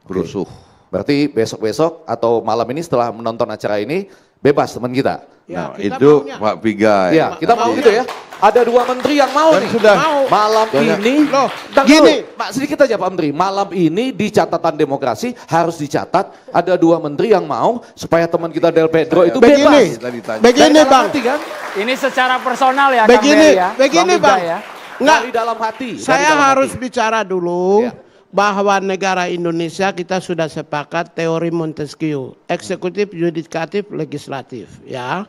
berusuh. Berarti besok-besok atau malam ini setelah menonton acara ini bebas teman kita. Ya, Nah, kita itu maunya. Pak Piga. Iya, kita mau gitu ya. Ada dua menteri yang mau Dan nih. sudah. Malam Banyak. ini, Loh, Tunggu gini. dulu, Pak sedikit aja Pak Menteri. Malam ini di catatan demokrasi harus dicatat ada dua menteri yang mau supaya teman kita Del Pedro itu Begini, bebas. Tadi tanya. begini Dari dalam Bang, hati kan? Ini secara personal ya begini, Kang Ferry ya. begini Piga Bang. ya. Nggak, Dari dalam hati. dari saya dalam harus hati. bicara dulu Ya. bahwa negara Indonesia kita sudah sepakat teori Montesquieu, eksekutif, yudikatif, legislatif, ya.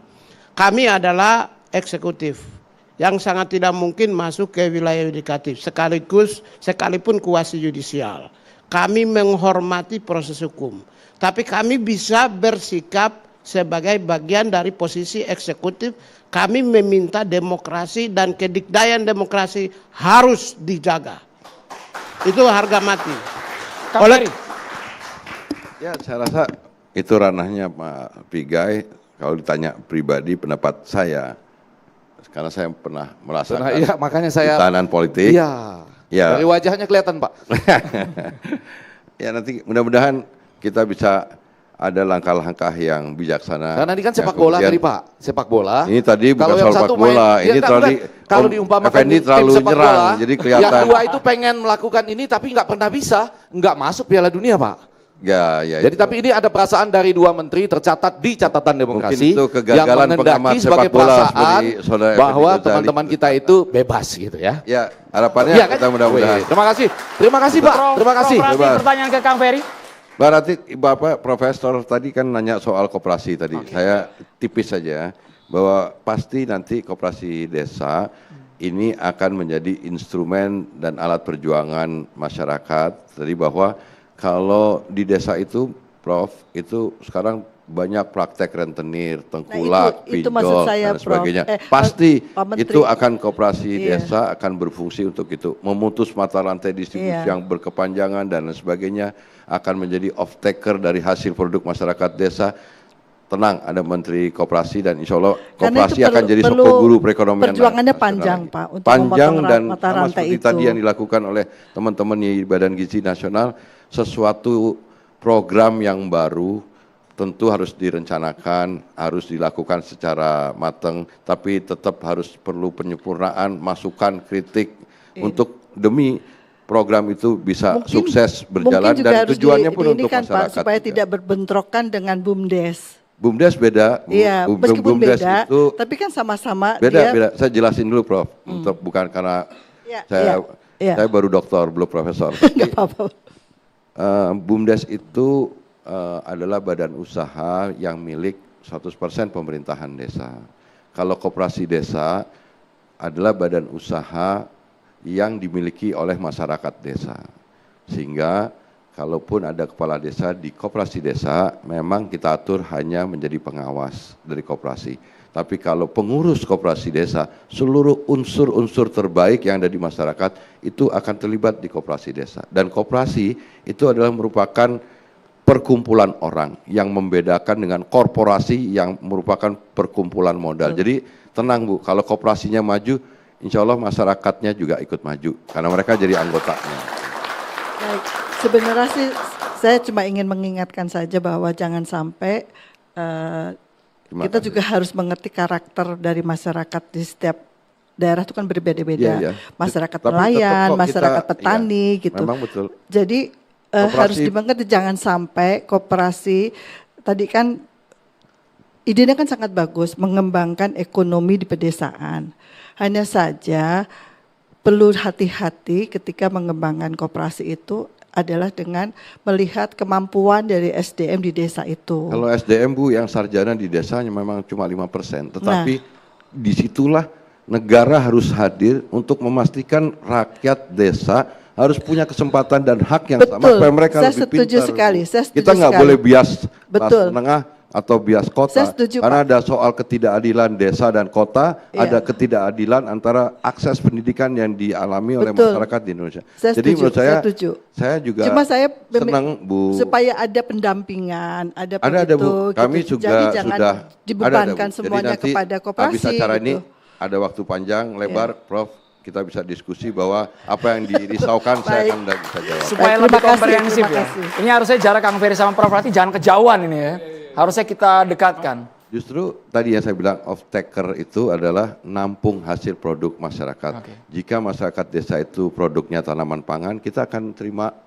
Kami adalah eksekutif yang sangat tidak mungkin masuk ke wilayah yudikatif sekalipun kuasi yudisial. Kami menghormati proses hukum, tapi kami bisa bersikap sebagai bagian dari posisi eksekutif. Kami meminta demokrasi dan kedikdayaan demokrasi harus dijaga. Itu harga mati. Kang Ferry. Ya, saya rasa itu ranahnya Pak Pigai. Kalau ditanya pribadi pendapat saya, karena saya pernah merasakan Nah, iya, makanya saya tahanan politik. Iya. Ya. Dari wajahnya kelihatan, Pak. Ya nanti mudah-mudahan kita bisa ada langkah-langkah yang bijaksana. Karena ini kan Ya, sepak bola kemudian- tadi Pak, sepak bola. Ini tadi bukan Kalau yang soal satu sepak bola, main- ini ya, enggak, terlalu enggak. Kalau Om diumpamakan Effendi tim terlalu sepak nyerang, bola, jadi kelihatan. yang dua itu pengen melakukan ini tapi nggak pernah bisa, nggak masuk Piala Dunia Pak. Ya, ya. Jadi itu. tapi ini ada perasaan dari dua menteri tercatat di catatan demokrasi itu kegagalan yang pengamat mengendaki sepak sebagai bola perasaan seperti Saudara bahwa Effendi Ghazali. teman-teman kita itu bebas gitu ya. Ya, harapannya Iya kan? kita mudah-mudahan. Wih, terima kasih Pak, terima kasih. Prof Rati, Bebas. pertanyaan ke Kang Ferry. Berarti Bapak Profesor tadi kan nanya soal koperasi tadi. Saya tipis saja bahwa pasti nanti koperasi desa ini akan menjadi instrumen dan alat perjuangan masyarakat. Jadi bahwa kalau di desa itu Prof itu sekarang banyak praktek rentenir, tengkulak, itu maksud pinjol saya, dan sebagainya. Prof. Pasti Pak Menteri. itu akan koperasi Iya. desa akan berfungsi untuk itu, memutus mata rantai distribusi Iya. yang berkepanjangan dan lain sebagainya, akan menjadi off taker dari hasil produk masyarakat desa. Tenang, ada Menteri Koperasi dan insya Allah Karena koperasi itu akan jadi perlu sokoguru perekonomian. perjuangannya nasional. panjang, Pak, untuk panjang memotong dan mata sama rantai seperti itu. tadi yang dilakukan oleh teman-teman di Badan Gizi Nasional, sesuatu program yang baru tentu harus direncanakan, harus dilakukan secara matang, tapi tetap harus perlu penyempurnaan, masukan, kritik untuk demi program itu bisa sukses berjalan mungkin juga dan harus tujuannya pun untuk diinikan, Pak, masyarakat. supaya juga. tidak berbentrokan dengan BUMDes. BUMDes beda, Iya, meskipun BUMDes beda, itu tapi kan sama-sama beda, dia. beda. Saya jelasin dulu, Prof. Untuk bukan karena Iya, saya baru doktor, belum profesor. Nggak apa-apa. BUMDes itu adalah badan usaha yang milik 100% pemerintahan desa. Kalau koperasi desa adalah badan usaha yang dimiliki oleh masyarakat desa. Sehingga kalaupun ada kepala desa di koperasi desa, memang kita atur hanya menjadi pengawas dari koperasi. Tapi kalau pengurus koperasi desa, seluruh unsur-unsur terbaik yang ada di masyarakat itu akan terlibat di koperasi desa. Dan koperasi itu adalah merupakan perkumpulan orang yang membedakan dengan korporasi yang merupakan perkumpulan modal. Jadi tenang Bu, kalau koperasinya maju, insya Allah masyarakatnya juga ikut maju karena mereka jadi anggotanya. Baik, sebenarnya sih saya cuma ingin mengingatkan saja bahwa jangan sampai Kita juga harus mengerti karakter dari masyarakat di setiap daerah itu kan berbeda-beda. Masyarakat nelayan, masyarakat petani gitu. Memang betul. Jadi harus dimengerti, jangan sampai koperasi tadi kan idenya kan sangat bagus, mengembangkan ekonomi di pedesaan. Hanya saja perlu hati-hati ketika mengembangkan koperasi itu adalah dengan melihat kemampuan dari SDM di desa itu. Kalau SDM Bu yang sarjana di desanya memang cuma 5%, tetapi disitulah negara harus hadir untuk memastikan rakyat desa harus punya kesempatan dan hak yang sama supaya mereka saya lebih setuju pintar. sekali. Kita nggak boleh bias kelas Betul. menengah atau bias kota, Saya setuju, karena Pak. ada soal ketidakadilan desa dan kota, ada ketidakadilan antara akses pendidikan yang dialami oleh masyarakat di Indonesia. Jadi menurut saya juga saya senang Bu. supaya ada pendampingan, ada Bu. Kami gitu. juga Jadi sudah dibebankan ada, semuanya jadi nanti kepada koperasi. Habis acara gitu. ini ada waktu panjang, lebar, Prof. Kita bisa diskusi bahwa apa yang dirisaukan saya akan bisa jawab. Supaya Baik, lebih terima kasih, komprehensif terima ya. kasih. Ini harusnya jarak Kang Ferry sama Prof Rati jangan kejauhan ini ya. Harusnya kita dekatkan. Justru tadi yang saya bilang off-taker itu adalah nampung hasil produk masyarakat. Jika masyarakat desa itu produknya tanaman pangan, kita akan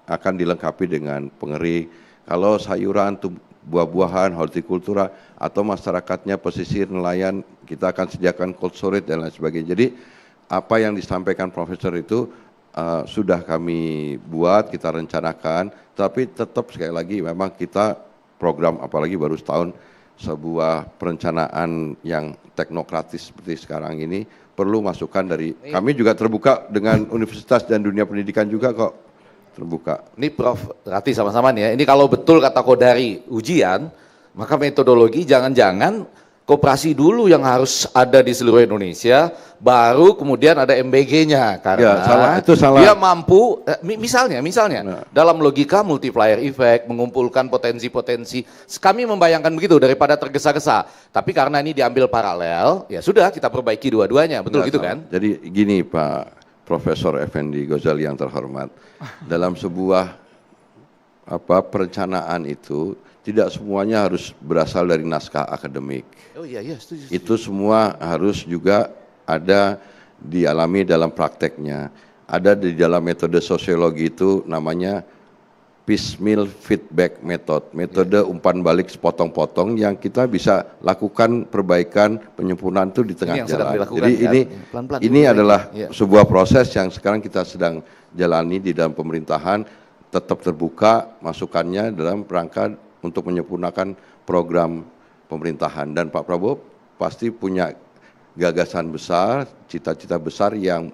akan dilengkapi dengan pengering. Kalau sayuran, buah-buahan, hortikultura, atau masyarakatnya pesisir, nelayan, kita akan sediakan cold storage dan lain sebagainya. Jadi apa yang disampaikan Profesor itu sudah kami buat, kita rencanakan, tapi tetap sekali lagi memang kita program apalagi baru setahun, sebuah perencanaan yang teknokratis seperti sekarang ini perlu masukan dari kami juga terbuka dengan universitas dan dunia pendidikan juga kok terbuka. Ini Prof Rati sama-sama nih ya, ini kalau betul kata Kodari ujian, maka metodologi jangan-jangan koperasi dulu yang harus ada di seluruh Indonesia, baru kemudian ada MBG-nya karena itu salah. Dia mampu, misalnya dalam logika multiplier effect, mengumpulkan potensi-potensi, kami membayangkan begitu daripada tergesa-gesa, tapi karena ini diambil paralel, ya sudah kita perbaiki dua-duanya, betul gitu kan? Jadi gini Pak Profesor Effendi Ghazali yang terhormat, dalam sebuah perencanaan itu, tidak semuanya harus berasal dari naskah akademik. Oh iya, setuju. Itu semua harus juga ada dialami dalam prakteknya. Ada di dalam metode sosiologi itu namanya piecemeal feedback method, metode umpan balik sepotong-potong yang kita bisa lakukan perbaikan penyempurnaan itu di tengah jalan. Jadi ini adalah sebuah proses yang sekarang kita sedang jalani di dalam pemerintahan, tetap terbuka masukannya dalam rangka untuk menyempurnakan program pemerintahan, dan Pak Prabowo pasti punya gagasan besar, cita-cita besar yang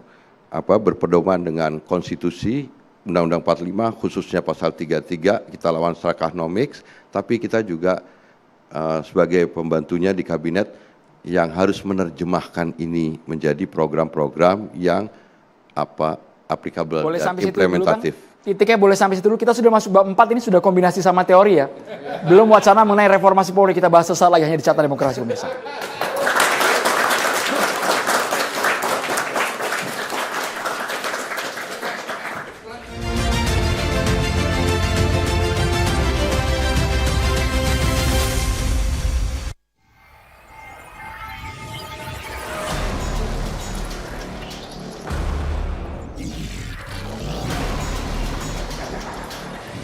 berpedoman dengan konstitusi, Undang-Undang 45 khususnya pasal 33, kita lawan Sarkahnomics, tapi kita juga sebagai pembantunya di kabinet yang harus menerjemahkan ini menjadi program-program yang applicable dan implementatif. Titiknya boleh sampai situ dulu, kita sudah masuk bab 4, ini sudah kombinasi sama teori ya. Belum wacana mengenai reformasi Polri, kita bahas sesaat lagi hanya di Carta Demokrasi pemirsa.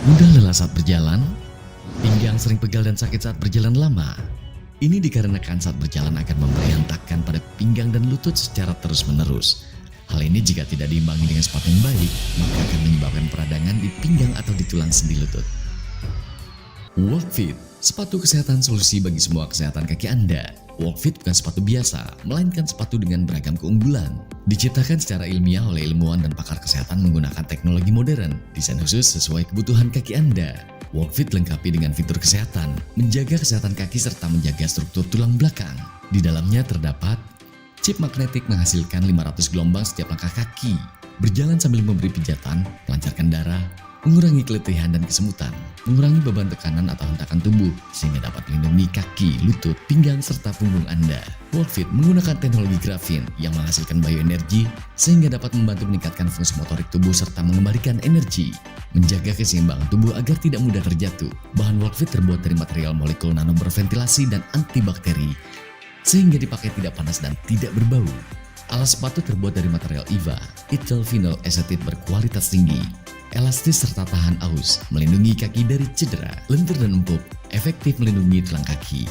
Mudah lelah saat berjalan, pinggang sering pegal dan sakit saat berjalan lama. Ini dikarenakan saat berjalan akan memberantakkan pada pinggang dan lutut secara terus-menerus. Hal ini jika tidak diimbangi dengan sepatu yang baik, maka akan menyebabkan peradangan di pinggang atau di tulang sendi lutut. Walkfit, sepatu kesehatan solusi bagi semua kesehatan kaki Anda. Walkfit bukan sepatu biasa, melainkan sepatu dengan beragam keunggulan. Diciptakan secara ilmiah oleh ilmuwan dan pakar kesehatan menggunakan teknologi modern, desain khusus sesuai kebutuhan kaki Anda. Walkfit dilengkapi dengan fitur kesehatan, menjaga kesehatan kaki serta menjaga struktur tulang belakang. Di dalamnya terdapat chip magnetik menghasilkan 500 gelombang setiap langkah kaki, berjalan sambil memberi pijatan, melancarkan darah, mengurangi keletihan dan kesemutan, mengurangi beban tekanan atau hentakan tubuh, sehingga dapat melindungi kaki, lutut, pinggang, serta punggung Anda. Walkfit menggunakan teknologi grafin yang menghasilkan bioenergi, sehingga dapat membantu meningkatkan fungsi motorik tubuh serta mengembalikan energi. Menjaga keseimbangan tubuh agar tidak mudah terjatuh. Bahan Walkfit terbuat dari material molekul nano berventilasi dan antibakteri, sehingga dipakai tidak panas dan tidak berbau. Alas sepatu terbuat dari material EVA, ethyl vinyl acetate berkualitas tinggi, elastis serta tahan aus, melindungi kaki dari cedera, lentur dan empuk, efektif melindungi tulang kaki.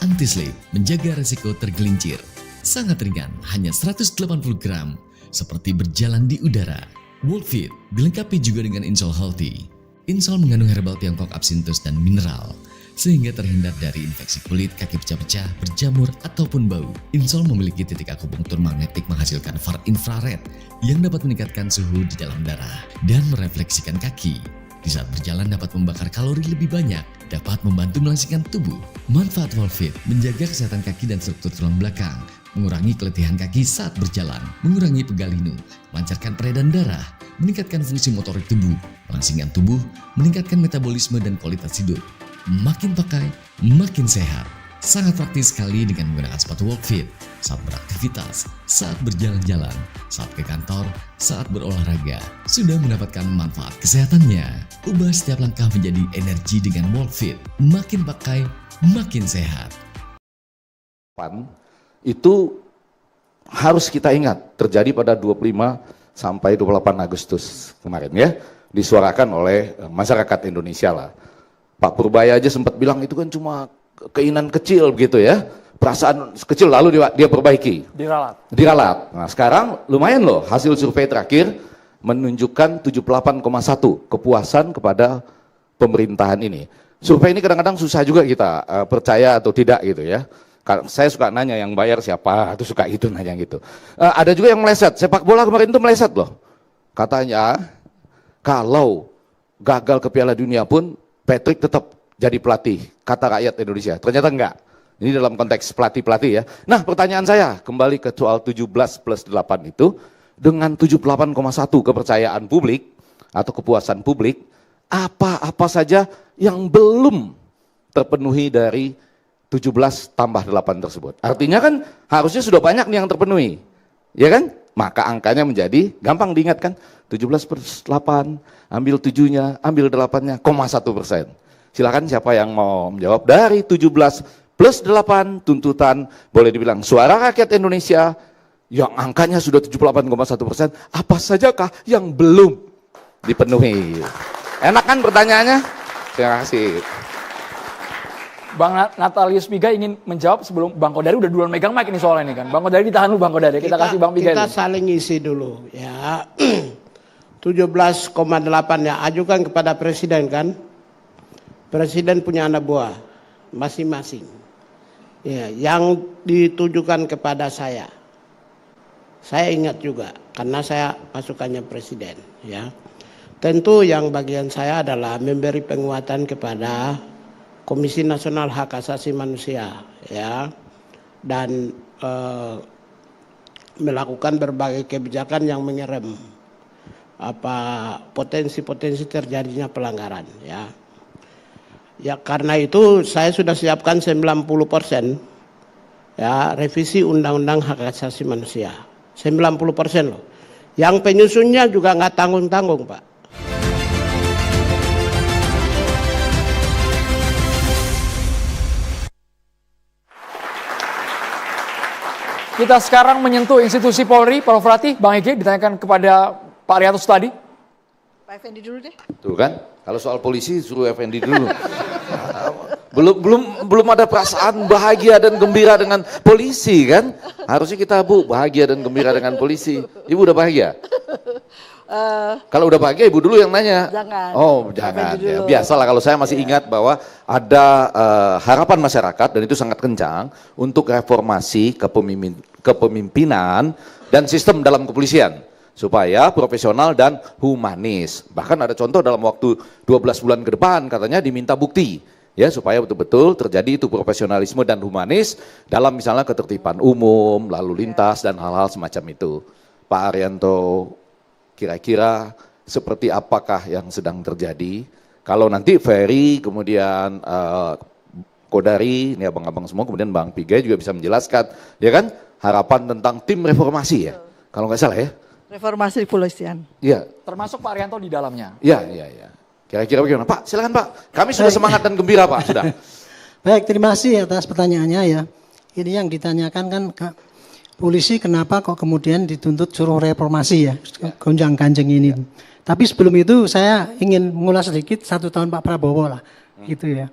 Anti-slip, menjaga resiko tergelincir, sangat ringan, hanya 180 gram, seperti berjalan di udara. Walkfit dilengkapi juga dengan insole healthy. Insole mengandung herbal Tiongkok absinthus dan mineral, sehingga terhindar dari infeksi kulit, kaki pecah-pecah, berjamur, ataupun bau. Insole memiliki titik akupunktur magnetik menghasilkan far infrared yang dapat meningkatkan suhu di dalam darah dan merefleksikan kaki. Di saat berjalan dapat membakar kalori lebih banyak, dapat membantu melangsingkan tubuh. Manfaat Walkfit menjaga kesehatan kaki dan struktur tulang belakang, mengurangi keletihan kaki saat berjalan, mengurangi pegal linu, melancarkan peredaran darah, meningkatkan fungsi motorik tubuh, melangsingkan tubuh, meningkatkan metabolisme dan kualitas hidup. Makin pakai, makin sehat. Sangat praktis sekali dengan menggunakan sepatu Walkfit saat beraktivitas, saat berjalan-jalan, saat ke kantor, saat berolahraga. Sudah mendapatkan manfaat kesehatannya. Ubah setiap langkah menjadi energi dengan Walkfit. Makin pakai, makin sehat. Itu harus kita ingat terjadi pada 25 sampai 28 Agustus kemarin ya. Disuarakan oleh masyarakat Indonesia lah. Pak Purbaya aja sempat bilang itu kan cuma keinginan kecil begitu ya, perasaan kecil lalu dia perbaiki. Diralat. Nah sekarang lumayan loh, hasil survei terakhir menunjukkan 78,1 kepuasan kepada pemerintahan ini. Survei ini kadang-kadang susah juga kita percaya atau tidak gitu ya. Saya suka nanya yang bayar siapa, atau suka gitu nanya gitu. Ada juga yang meleset, sepak bola kemarin itu meleset loh. Katanya kalau gagal ke Piala Dunia pun Patrick tetap jadi pelatih, kata rakyat Indonesia. Ternyata enggak. Ini dalam konteks pelatih-pelatih ya. Nah pertanyaan saya, kembali ke soal 17 plus 8 itu, dengan 78,1 kepercayaan publik, atau kepuasan publik, apa-apa saja yang belum terpenuhi dari 17 tambah 8 tersebut. Artinya kan harusnya sudah banyak nih yang terpenuhi. Ya kan? Maka angkanya menjadi gampang diingatkan. 17 plus 8, ambil 7-nya, ambil 8-nya, 0,1%. Silakan siapa yang mau menjawab dari 17 plus 8 tuntutan, boleh dibilang suara rakyat Indonesia, yang angkanya sudah 78,1%, apa sajakah yang belum dipenuhi? Enak kan pertanyaannya? Terima kasih. Bang Natalius Pigai ingin menjawab sebelum Bang Kodari udah duluan megang mic ini soalnya ini kan. Bang Kodari ditahan dulu Bang Kodari, kita kasih Bang Pigai. Kita saling isi dulu ya. 17,8 ya, ajukan kepada Presiden kan. Presiden punya anak buah masing-masing. Ya, yang ditujukan kepada saya. Saya ingat juga karena saya pasukannya Presiden ya. Tentu yang bagian saya adalah memberi penguatan kepada Komisi Nasional Hak Asasi Manusia ya, dan melakukan berbagai kebijakan yang mengerem potensi-potensi terjadinya pelanggaran ya. Ya karena itu saya sudah siapkan 90% ya revisi Undang-Undang Hak Asasi Manusia. 90% loh. Yang penyusunnya juga nggak tanggung-tanggung Pak. Kita sekarang menyentuh institusi Polri, Pak Frati, Bang Ege ditanyakan kepada Pak Riantos tadi. Pak Effendi dulu deh. Tuh kan, kalau soal polisi suruh Effendi dulu. belum ada perasaan bahagia dan gembira dengan polisi kan? Harusnya kita bahagia dan gembira dengan polisi. Ibu udah bahagia? Kalau udah bahagia ibu dulu yang nanya. Jangan. Oh jangan. Ya, biasalah kalau saya masih ingat bahwa ada harapan masyarakat dan itu sangat kencang untuk reformasi kepemimpinan dan sistem dalam kepolisian supaya profesional dan humanis. Bahkan ada contoh dalam waktu 12 bulan ke depan katanya diminta bukti ya supaya betul-betul terjadi itu profesionalisme dan humanis dalam misalnya ketertiban umum, lalu lintas dan hal-hal semacam itu. Pak Arianto, kira-kira seperti apakah yang sedang terjadi. Kalau nanti Ferry, kemudian Kodari, ini abang-abang semua, kemudian Bang Pigai juga bisa menjelaskan, ya kan, harapan tentang tim reformasi ya, kalau nggak salah ya. Reformasi di kepolisian. Iya. Termasuk Pak Arianto di dalamnya. Iya. Kira-kira bagaimana? Pak, silakan Pak. Kami sudah semangat dan gembira Pak, sudah. Baik, terima kasih atas pertanyaannya ya. Ini yang ditanyakan kan polisi kenapa kok kemudian dituntut suruh reformasi ya, gonjang-ganjing ini. Tapi sebelum itu saya ingin mengulas sedikit 1 tahun Pak Prabowo lah, gitu ya.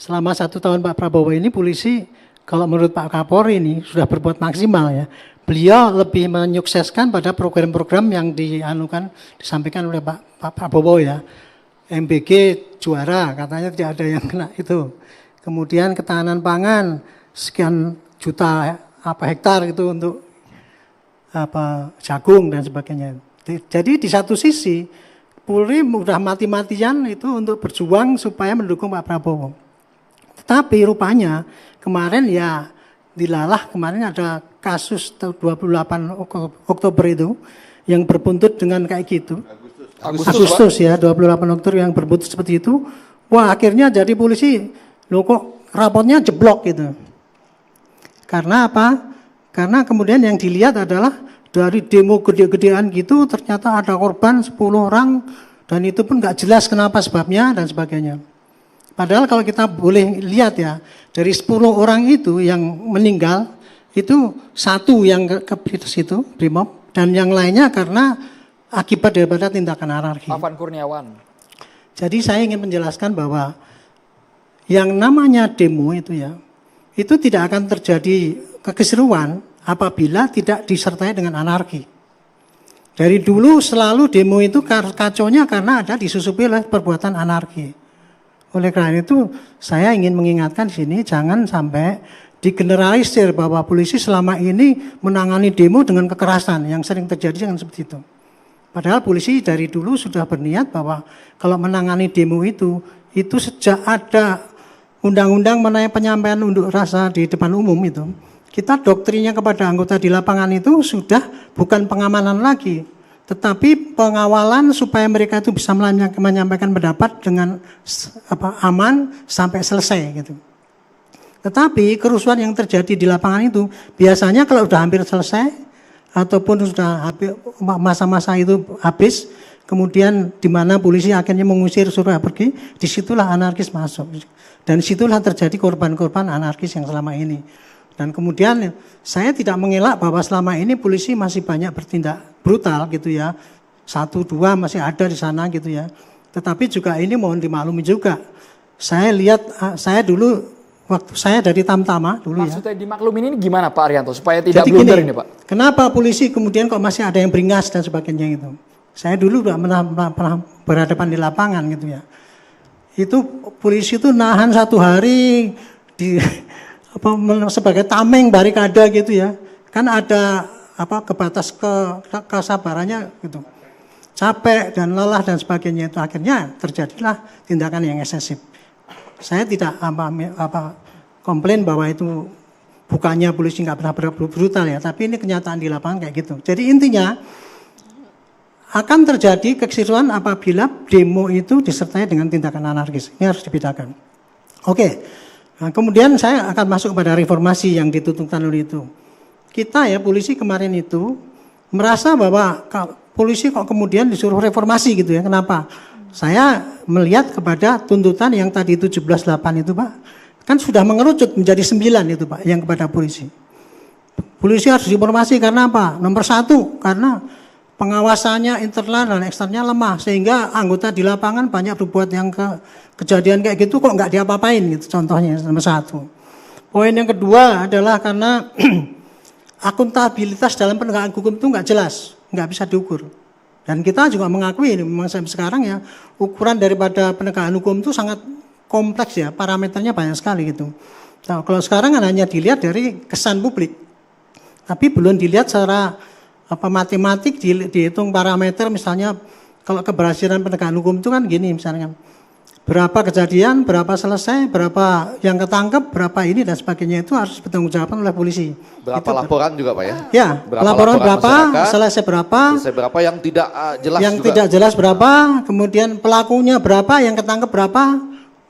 Selama 1 tahun Pak Prabowo ini polisi, kalau menurut Pak Kapolri ini sudah berbuat maksimal ya. Beliau lebih menyukseskan pada program-program yang disampaikan oleh Pak Prabowo ya. MBG juara, katanya tidak ada yang kena itu. Kemudian ketahanan pangan sekian juta hektar itu untuk jagung dan sebagainya. Jadi di satu sisi Polri sudah mati-matian itu untuk berjuang supaya mendukung Pak Prabowo. Tetapi rupanya kemarin ya dilalah, kemarin ada kasus 28 Oktober itu yang berbuntut dengan kayak gitu. Agustus ya, 28 Oktober yang berbuntut seperti itu. Wah, akhirnya jadi polisi loh kok raportnya jeblok gitu. Karena apa? Karena kemudian yang dilihat adalah dari demo gede-gedean gitu ternyata ada korban 10 orang dan itu pun nggak jelas kenapa sebabnya dan sebagainya. Padahal kalau kita boleh lihat ya, dari 10 orang itu yang meninggal itu 1 yang ke situ Brimob dan yang lainnya karena akibat daripada tindakan anarki. Afan Kurniawan. Jadi saya ingin menjelaskan bahwa yang namanya demo itu ya, itu tidak akan terjadi kekeseruan apabila tidak disertai dengan anarki. Dari dulu selalu demo itu kacaunya karena ada disusupi oleh perbuatan anarki. Oleh karena itu saya ingin mengingatkan di sini jangan sampai digeneralisir bahwa polisi selama ini menangani demo dengan kekerasan yang sering terjadi dengan seperti itu. Padahal polisi dari dulu sudah berniat bahwa kalau menangani demo itu sejak ada undang-undang mengenai penyampaian unjuk rasa di depan umum itu, kita doktrinnya kepada anggota di lapangan itu sudah bukan pengamanan lagi, tetapi pengawalan supaya mereka itu bisa menyampaikan pendapat dengan aman sampai selesai gitu. Tetapi kerusuhan yang terjadi di lapangan itu biasanya kalau sudah hampir selesai ataupun sudah masa-masa itu habis, kemudian di mana polisi akhirnya mengusir suruh pergi, disitulah anarkis masuk. Dan disitulah terjadi korban-korban anarkis yang selama ini. Dan kemudian saya tidak mengelak bahwa selama ini polisi masih banyak bertindak brutal gitu ya. 1, 2 masih ada di sana gitu ya. Tetapi juga ini mohon dimaklumi juga. Saya lihat, saya dulu waktu saya dari Tamtama dulu. Maksudnya dimaklumin ini gimana Pak Arianto supaya tidak blunder ini Pak? Kenapa polisi kemudian kok masih ada yang beringas dan sebagainya itu? Saya dulu pernah berhadapan di lapangan gitu ya. Itu polisi itu nahan 1 hari di sebagai tameng barikade gitu ya. Kan ada kebatas kesabarannya gitu. Capek dan lelah dan sebagainya itu akhirnya terjadilah tindakan yang eksesif. Saya tidak komplain bahwa itu bukannya polisi nggak pernah brutal ya, tapi ini kenyataan di lapangan kayak gitu. Jadi intinya akan terjadi kekeseruan apabila demo itu disertai dengan tindakan anarkis. Ini harus dibedakan. Oke. Nah, kemudian saya akan masuk kepada reformasi yang dituntutkan oleh itu. Kita ya polisi kemarin itu merasa bahwa polisi kok kemudian disuruh reformasi gitu ya. Kenapa? Saya melihat kepada tuntutan yang tadi itu 17.8 itu Pak. Kan sudah mengerucut menjadi 9 itu Pak yang kepada polisi. Polisi harus direformasi karena apa? Nomor 1 karena pengawasannya internal dan eksternalnya lemah sehingga anggota di lapangan banyak berbuat yang kejadian kayak gitu kok nggak diapa-apain gitu contohnya nomor 1. Poin yang kedua adalah karena akuntabilitas dalam penegakan hukum itu nggak jelas, nggak bisa diukur. Dan kita juga mengakui memang sampai sekarang ya ukuran daripada penegakan hukum itu sangat kompleks ya, parameternya banyak sekali gitu. Nah, kalau sekarang kan hanya dilihat dari kesan publik, tapi belum dilihat secara matematik dihitung parameter misalnya kalau keberhasilan penegakan hukum itu kan gini misalnya berapa kejadian, berapa selesai, berapa yang ketangkep, berapa ini dan sebagainya itu harus bertanggungjawabkan oleh polisi. Berapa Itu, laporan juga Pak ya? Ya, laporan berapa, masyarakat, selesai berapa, yang tidak jelas yang juga. tidak jelas berapa, kemudian pelakunya berapa, yang ketangkep berapa,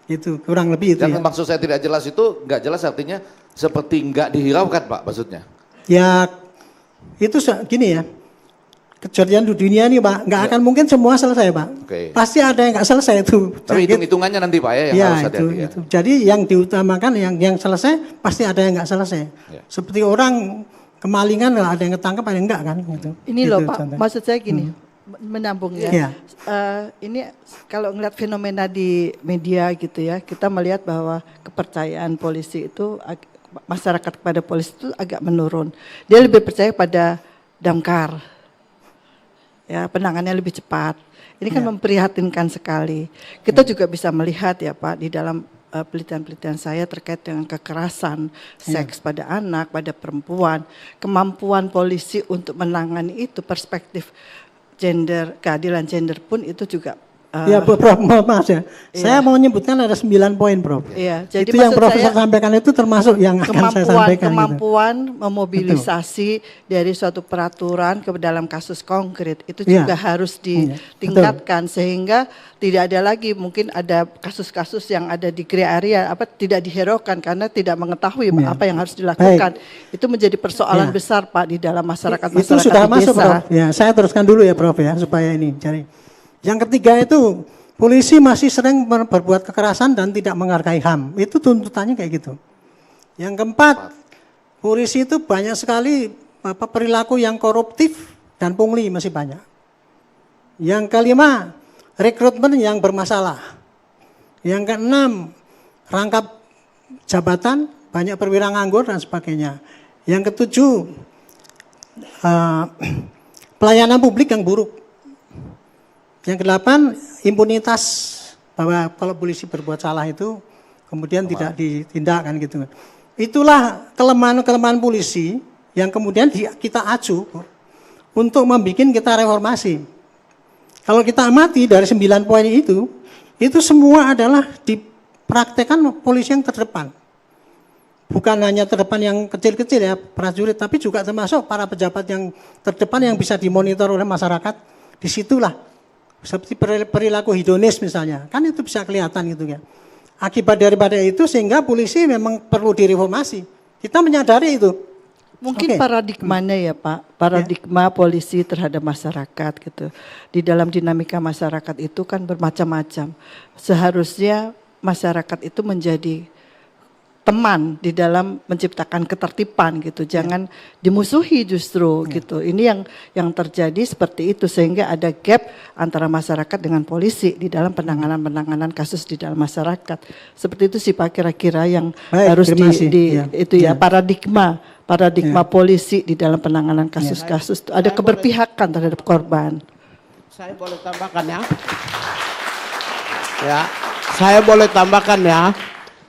itu kurang lebih itu. Yang Ya. maksud saya tidak jelas itu nggak jelas artinya seperti nggak dihiraukan Pak maksudnya. Ya, itu gini ya. Kejadian di dunia ini Pak, nggak akan mungkin semua selesai Pak. Pasti ada yang nggak selesai itu. Tapi hitung-hitungannya nanti Pak ya yang harus hati-hati ya. Itu. Jadi yang diutamakan yang selesai pasti ada yang nggak selesai. Seperti orang kemalingan ada yang ketangkap ada yang enggak kan. Gitu. Ini gitu, loh Pak, contohnya. maksud saya gini, menambung ya. Iya. Ini kalau ngeliat fenomena di media gitu ya, kita melihat bahwa kepercayaan polisi itu, masyarakat kepada polisi itu agak menurun. Dia lebih percaya pada damkar. Ya, penanganannya lebih cepat. Ini kan memprihatinkan sekali. Kita juga bisa melihat ya Pak di dalam penelitian-penelitian saya terkait dengan kekerasan seks pada anak, pada perempuan, kemampuan polisi untuk menangani itu, perspektif gender, keadilan gender pun itu juga. Ya Prof, maaf ya. Saya mau menyebutkan ada 9 poin Prof. Iya, jadi itu yang Profesor sampaikan itu termasuk yang akan saya sampaikan. Kemampuan memobilisasi dari suatu peraturan ke dalam kasus konkret itu juga harus ditingkatkan sehingga tidak ada lagi mungkin ada kasus-kasus yang ada di gray area tidak dihiraukan karena tidak mengetahui apa yang harus dilakukan. Itu menjadi persoalan besar Pak di dalam masyarakat itu sudah masuk Prof. Ya, saya teruskan dulu ya Prof ya supaya ini cari. Yang ketiga itu polisi masih sering berbuat kekerasan dan tidak menghargai HAM. Itu tuntutannya kayak gitu. Yang keempat, polisi itu banyak sekali perilaku yang koruptif dan pungli masih banyak. Yang kelima, rekrutmen yang bermasalah. Yang keenam, rangkap jabatan, banyak perwira nganggur dan sebagainya. Yang ketujuh, pelayanan publik yang buruk. Yang kedelapan, impunitas bahwa kalau polisi berbuat salah itu kemudian tidak ditindakkan gitu. Itulah kelemahan-kelemahan polisi yang kemudian kita acu untuk membuat kita reformasi. Kalau kita amati dari 9 poin itu semua adalah dipraktekkan polisi yang terdepan. Bukan hanya terdepan yang kecil-kecil ya, prajurit, tapi juga termasuk para pejabat yang terdepan yang bisa dimonitor oleh masyarakat. Disitulah seperti perilaku hedonis misalnya, kan itu bisa kelihatan gitu ya. Akibat daripada itu sehingga polisi memang perlu direformasi. Kita menyadari itu. Mungkin paradigmanya ya Pak, paradigma polisi terhadap masyarakat gitu. Di dalam dinamika masyarakat itu kan bermacam-macam. Seharusnya masyarakat itu menjadi teman di dalam menciptakan ketertiban gitu, jangan dimusuhi justru gitu. Ini yang terjadi seperti itu sehingga ada gap antara masyarakat dengan polisi di dalam penanganan kasus di dalam masyarakat. Seperti itu sih Pak kira-kira yang harus paradigma polisi di dalam penanganan kasus-kasus. Ada keberpihakan terhadap korban. Saya boleh tambahkan ya. Ya, saya boleh tambahkan ya.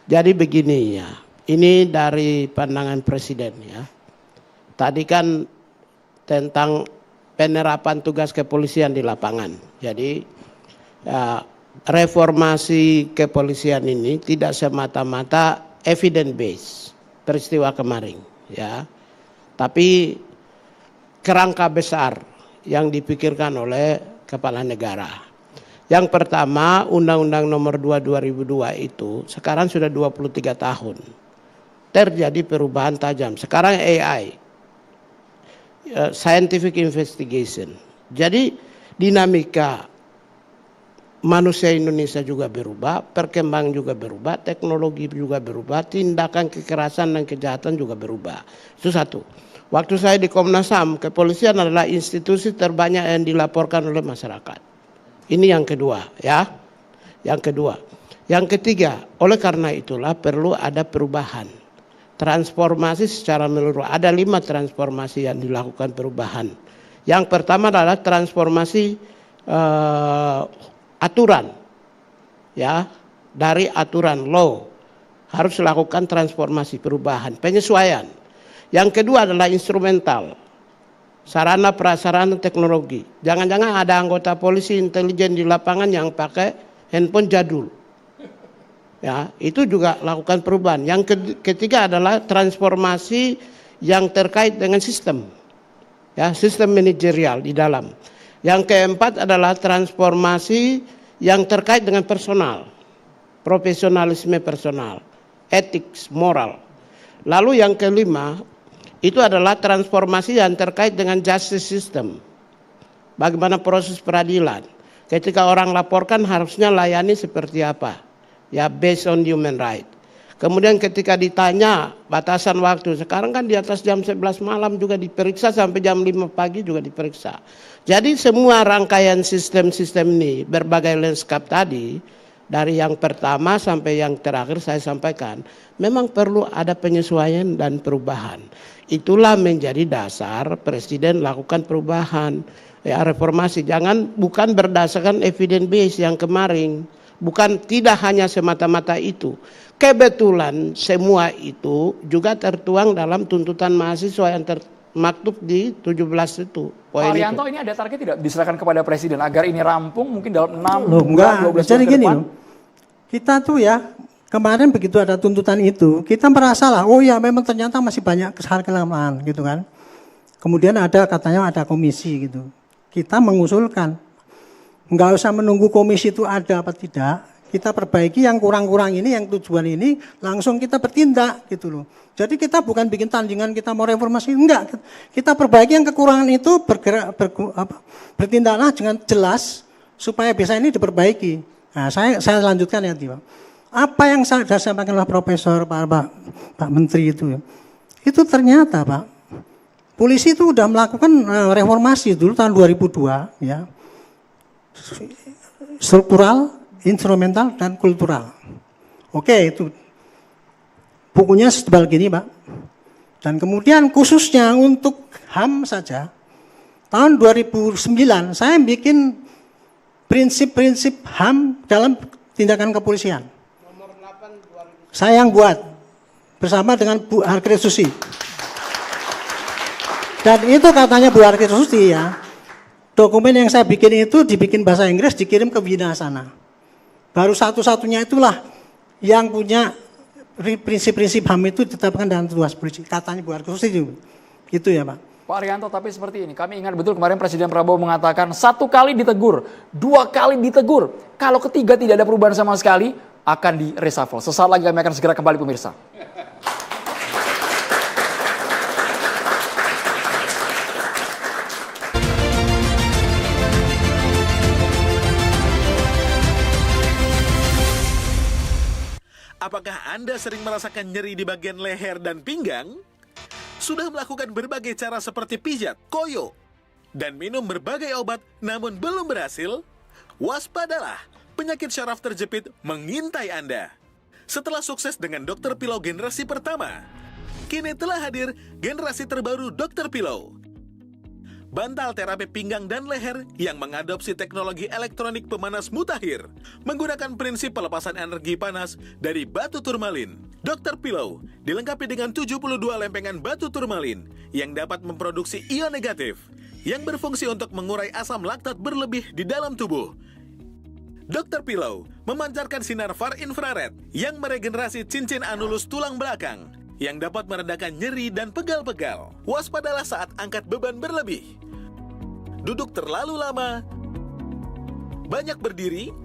Jadi begini ya, ini dari pandangan Presiden ya. Tadi kan tentang penerapan tugas kepolisian di lapangan. Jadi ya, reformasi kepolisian ini tidak semata-mata evidence based peristiwa kemarin ya. Tapi kerangka besar yang dipikirkan oleh kepala negara. Yang pertama, Undang-Undang Nomor 2 2002 itu sekarang sudah 23 tahun. Terjadi perubahan tajam. Sekarang AI, scientific investigation. Jadi dinamika manusia Indonesia juga berubah, perkembangan juga berubah, teknologi juga berubah, tindakan kekerasan dan kejahatan juga berubah. Itu satu. Waktu saya di Komnas HAM, kepolisian adalah institusi terbanyak yang dilaporkan oleh masyarakat. Ini yang kedua ya. Yang kedua. Yang ketiga, oleh karena itulah perlu ada perubahan. Transformasi secara menyeluruh. Ada 5 transformasi yang dilakukan perubahan. Yang pertama adalah transformasi aturan. Ya, dari aturan law harus dilakukan transformasi perubahan, penyesuaian. Yang kedua adalah instrumental. Sarana prasarana teknologi. Jangan-jangan ada anggota polisi intelijen di lapangan yang pakai handphone jadul. Ya, itu juga lakukan perubahan. Yang ketiga adalah transformasi yang terkait dengan sistem. Ya, sistem manajerial di dalam. Yang keempat adalah transformasi yang terkait dengan personal. Profesionalisme personal, etik, moral. Lalu yang kelima itu adalah transformasi yang terkait dengan justice system. Bagaimana proses peradilan. Ketika orang laporkan harusnya layani seperti apa? Ya, based on human right. Kemudian ketika ditanya batasan waktu, sekarang kan di atas jam 11 malam juga diperiksa sampai jam 5 pagi juga diperiksa. Jadi semua rangkaian sistem-sistem ini berbagai landscape tadi, dari yang pertama sampai yang terakhir saya sampaikan, memang perlu ada penyesuaian dan perubahan. Itulah menjadi dasar Presiden lakukan perubahan, ya, reformasi. Bukan berdasarkan evidence base yang kemarin. Bukan, tidak hanya semata-mata itu. Kebetulan semua itu juga tertuang dalam tuntutan mahasiswa yang termaktub di 17 itu. Pak Arianto, ini ada target tidak diserahkan kepada Presiden agar ini rampung mungkin dalam 6 12 tahun ke depan? Kita tuh ya, kemarin begitu ada tuntutan itu, kita merasa lah, oh ya memang ternyata masih banyak kesalahan gitu kan. Kemudian katanya ada komisi gitu. Kita mengusulkan, nggak usah menunggu komisi itu ada apa tidak, kita perbaiki yang kurang-kurang ini, yang tujuan ini, langsung kita bertindak gitu loh. Jadi kita bukan bikin tandingan kita mau reformasi, enggak. Kita perbaiki yang kekurangan itu, bertindaklah dengan jelas supaya bisa ini diperbaiki. Nah, saya lanjutkan ya, Pak. Apa yang sudah disampaikan oleh Profesor Pak Menteri itu ternyata Pak, polisi itu sudah melakukan reformasi dulu tahun 2002 ya. Struktural, instrumental, dan kultural. Oke, itu bukunya setebal gini Pak. Dan kemudian khususnya untuk HAM saja, tahun 2009 saya bikin prinsip-prinsip HAM dalam tindakan kepolisian. Nomor 8 2000. Saya yang buat bersama dengan Bu Harkri Susi. Dan itu katanya Bu Harkri Susi ya, dokumen yang saya bikin itu dibikin bahasa Inggris, dikirim ke Wina sana. Baru satu-satunya itulah yang punya prinsip-prinsip HAM itu ditetapkan dalam tugas polisi. Katanya Bu Harkri Susi gitu ya Pak. Pak Arianto, tapi seperti ini, kami ingat betul kemarin Presiden Prabowo mengatakan 1 kali ditegur, 2 kali ditegur. Kalau ketiga tidak ada perubahan sama sekali, akan di reshuffle. Sesaat lagi kami akan segera kembali pemirsa. Apakah Anda sering merasakan nyeri di bagian leher dan pinggang? Sudah melakukan berbagai cara seperti pijat, koyo, dan minum berbagai obat namun belum berhasil? Waspadalah, penyakit syaraf terjepit mengintai Anda. Setelah sukses dengan Dr. Pillow generasi pertama, kini telah hadir generasi terbaru Dr. Pillow. Bantal terapi pinggang dan leher yang mengadopsi teknologi elektronik pemanas mutakhir menggunakan prinsip pelepasan energi panas dari batu turmalin. Dr. Pillow dilengkapi dengan 72 lempengan batu turmalin yang dapat memproduksi ion negatif yang berfungsi untuk mengurai asam laktat berlebih di dalam tubuh. Dr. Pillow memancarkan sinar far infrared yang meregenerasi cincin anulus tulang belakang yang dapat meredakan nyeri dan pegal-pegal. Waspadalah saat angkat beban berlebih, duduk terlalu lama, banyak berdiri,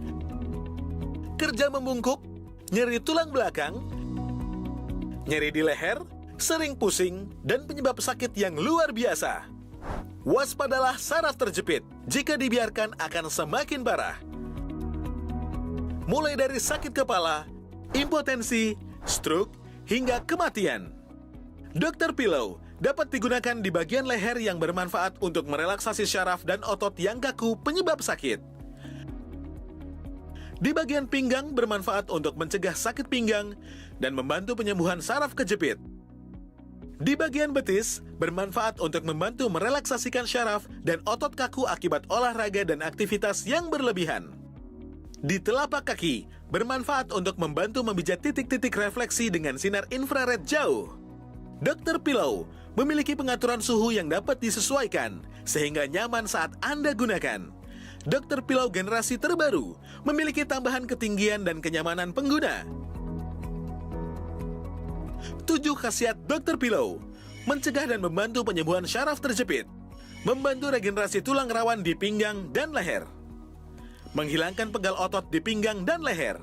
kerja membungkuk, nyeri tulang belakang, nyeri di leher, sering pusing, dan penyebab sakit yang luar biasa. Waspadalah saraf terjepit. Jika dibiarkan akan semakin parah. Mulai dari sakit kepala, impotensi, stroke, hingga kematian. Dr. Pillow dapat digunakan di bagian leher yang bermanfaat untuk merelaksasi syaraf dan otot yang kaku penyebab sakit. Di bagian pinggang bermanfaat untuk mencegah sakit pinggang dan membantu penyembuhan saraf kejepit. Di bagian betis bermanfaat untuk membantu merelaksasikan syaraf dan otot kaku akibat olahraga dan aktivitas yang berlebihan. Di telapak kaki bermanfaat untuk membantu memijat titik-titik refleksi dengan sinar infrared jauh. Dr. Pillow memiliki pengaturan suhu yang dapat disesuaikan sehingga nyaman saat Anda gunakan. Dr. Pillow generasi terbaru memiliki tambahan ketinggian dan kenyamanan pengguna. 7 khasiat Dr. Pillow. Mencegah dan membantu penyembuhan syaraf terjepit. Membantu regenerasi tulang rawan di pinggang dan leher. Menghilangkan pegal otot di pinggang dan leher.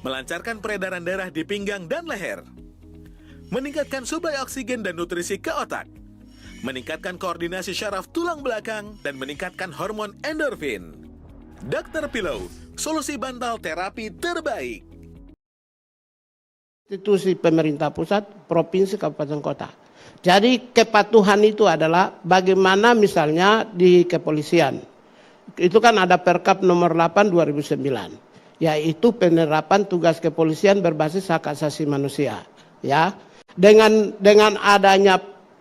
Melancarkan peredaran darah di pinggang dan leher. Meningkatkan suplai oksigen dan nutrisi ke otak. Meningkatkan koordinasi syaraf tulang belakang dan meningkatkan hormon endorfin. Dr. Pillow, solusi bantal terapi terbaik. Institusi pemerintah pusat, provinsi, kabupaten, kota. Jadi kepatuhan itu adalah bagaimana misalnya di kepolisian. Itu kan ada Perkap nomor 8 2009, yaitu penerapan tugas kepolisian berbasis hak asasi manusia. Ya, dengan adanya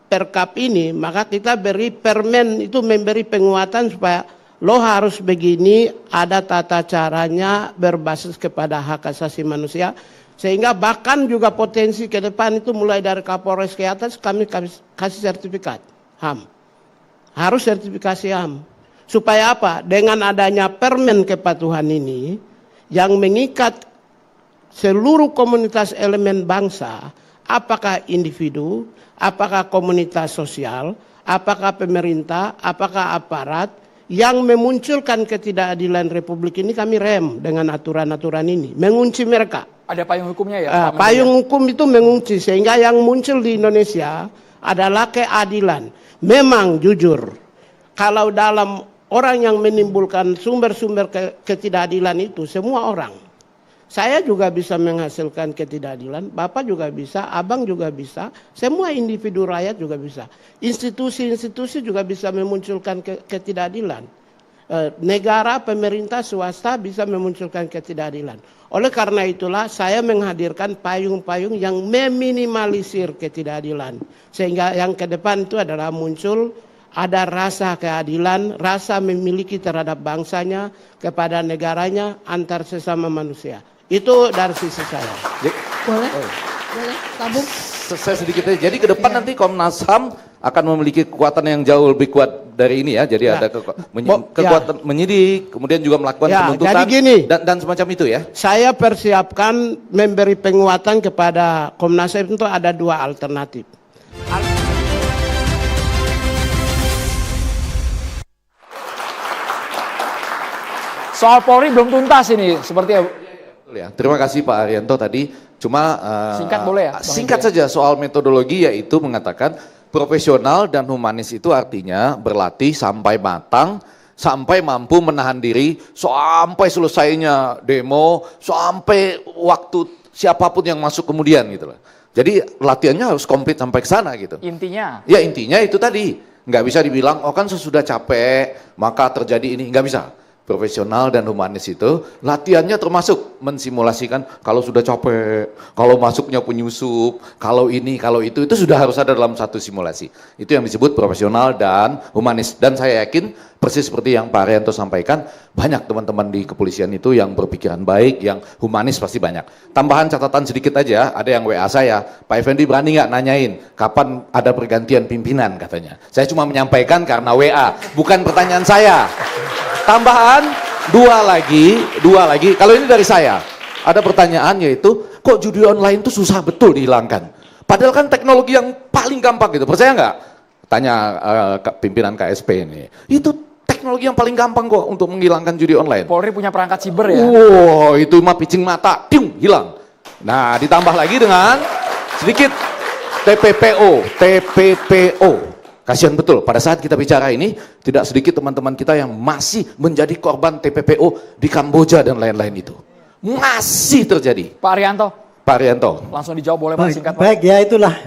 Perkap ini, maka kita beri permen itu memberi penguatan supaya lo harus begini, ada tata caranya berbasis kepada hak asasi manusia. Sehingga bahkan juga potensi ke depan itu mulai dari Kapolres ke atas kami kasih sertifikat HAM. Harus sertifikasi HAM. Supaya apa? Dengan adanya permen kepatuhan ini yang mengikat seluruh komunitas elemen bangsa, apakah individu, apakah komunitas sosial, apakah pemerintah, apakah aparat, yang memunculkan ketidakadilan Republik ini kami rem dengan aturan-aturan ini. Mengunci mereka. Ada payung hukumnya ya? Payung hukum itu mengunci sehingga yang muncul di Indonesia adalah keadilan. Memang jujur, kalau dalam orang yang menimbulkan sumber-sumber ketidakadilan itu semua orang. Saya juga bisa menghasilkan ketidakadilan, Bapak juga bisa, Abang juga bisa, semua individu rakyat juga bisa. Institusi-institusi juga bisa memunculkan ketidakadilan. Negara, pemerintah, swasta bisa memunculkan ketidakadilan. Oleh karena itulah saya menghadirkan payung-payung yang meminimalisir ketidakadilan. Sehingga yang ke depan itu adalah muncul ada rasa keadilan, rasa memiliki terhadap bangsanya, kepada negaranya, antar sesama manusia. Itu dari sisi saya. Boleh? Boleh, sambung. Saya sedikit aja. Jadi ke depan nanti Komnas HAM akan memiliki kekuatan yang jauh lebih kuat dari ini ya. Jadi ada kekuatan menyidik, kemudian juga melakukan penuntutan jadi gini, dan semacam itu ya. Saya persiapkan memberi penguatan kepada Komnas HAM itu ada 2 alternatif. Soal Polri belum tuntas ini, seperti ya. Terima kasih Pak Arianto tadi. Cuma singkat boleh ya? Singkat saja soal metodologi, yaitu mengatakan profesional dan humanis itu artinya berlatih sampai matang, sampai mampu menahan diri, sampai selesainya demo, sampai waktu siapapun yang masuk kemudian gitu loh. Jadi latihannya harus komplit sampai ke sana gitu. Intinya? Ya intinya itu tadi. Nggak bisa dibilang, oh kan sesudah capek, maka terjadi ini. Nggak bisa. Profesional dan humanis itu latihannya termasuk mensimulasikan kalau sudah capek, kalau masuknya penyusup, kalau ini, kalau itu sudah harus ada dalam satu simulasi. Itu yang disebut profesional dan humanis. Dan saya yakin persis seperti yang Pak Arianto sampaikan, banyak teman-teman di kepolisian itu yang berpikiran baik, yang humanis pasti banyak. Tambahan catatan sedikit aja, ada yang WA saya, Pak Effendi berani nggak nanyain kapan ada pergantian pimpinan katanya. Saya cuma menyampaikan karena WA, bukan pertanyaan saya. Tambahan dua lagi, kalau ini dari saya, ada pertanyaan yaitu, kok judi online itu susah betul dihilangkan? Padahal kan teknologi yang paling gampang gitu, percaya nggak? Tanya pimpinan KSP ini, itu teknologi yang paling gampang kok untuk menghilangkan judi online. Polri punya perangkat siber ya? Wow, itu mah picing mata, tiung, hilang. Nah, ditambah lagi dengan sedikit TPPO. Kasihan betul, pada saat kita bicara ini, tidak sedikit teman-teman kita yang masih menjadi korban TPPO di Kamboja dan lain-lain itu. Masih terjadi. Pak Arianto. Langsung dijawab boleh Pak, singkat Pak. Baik, ya itulah.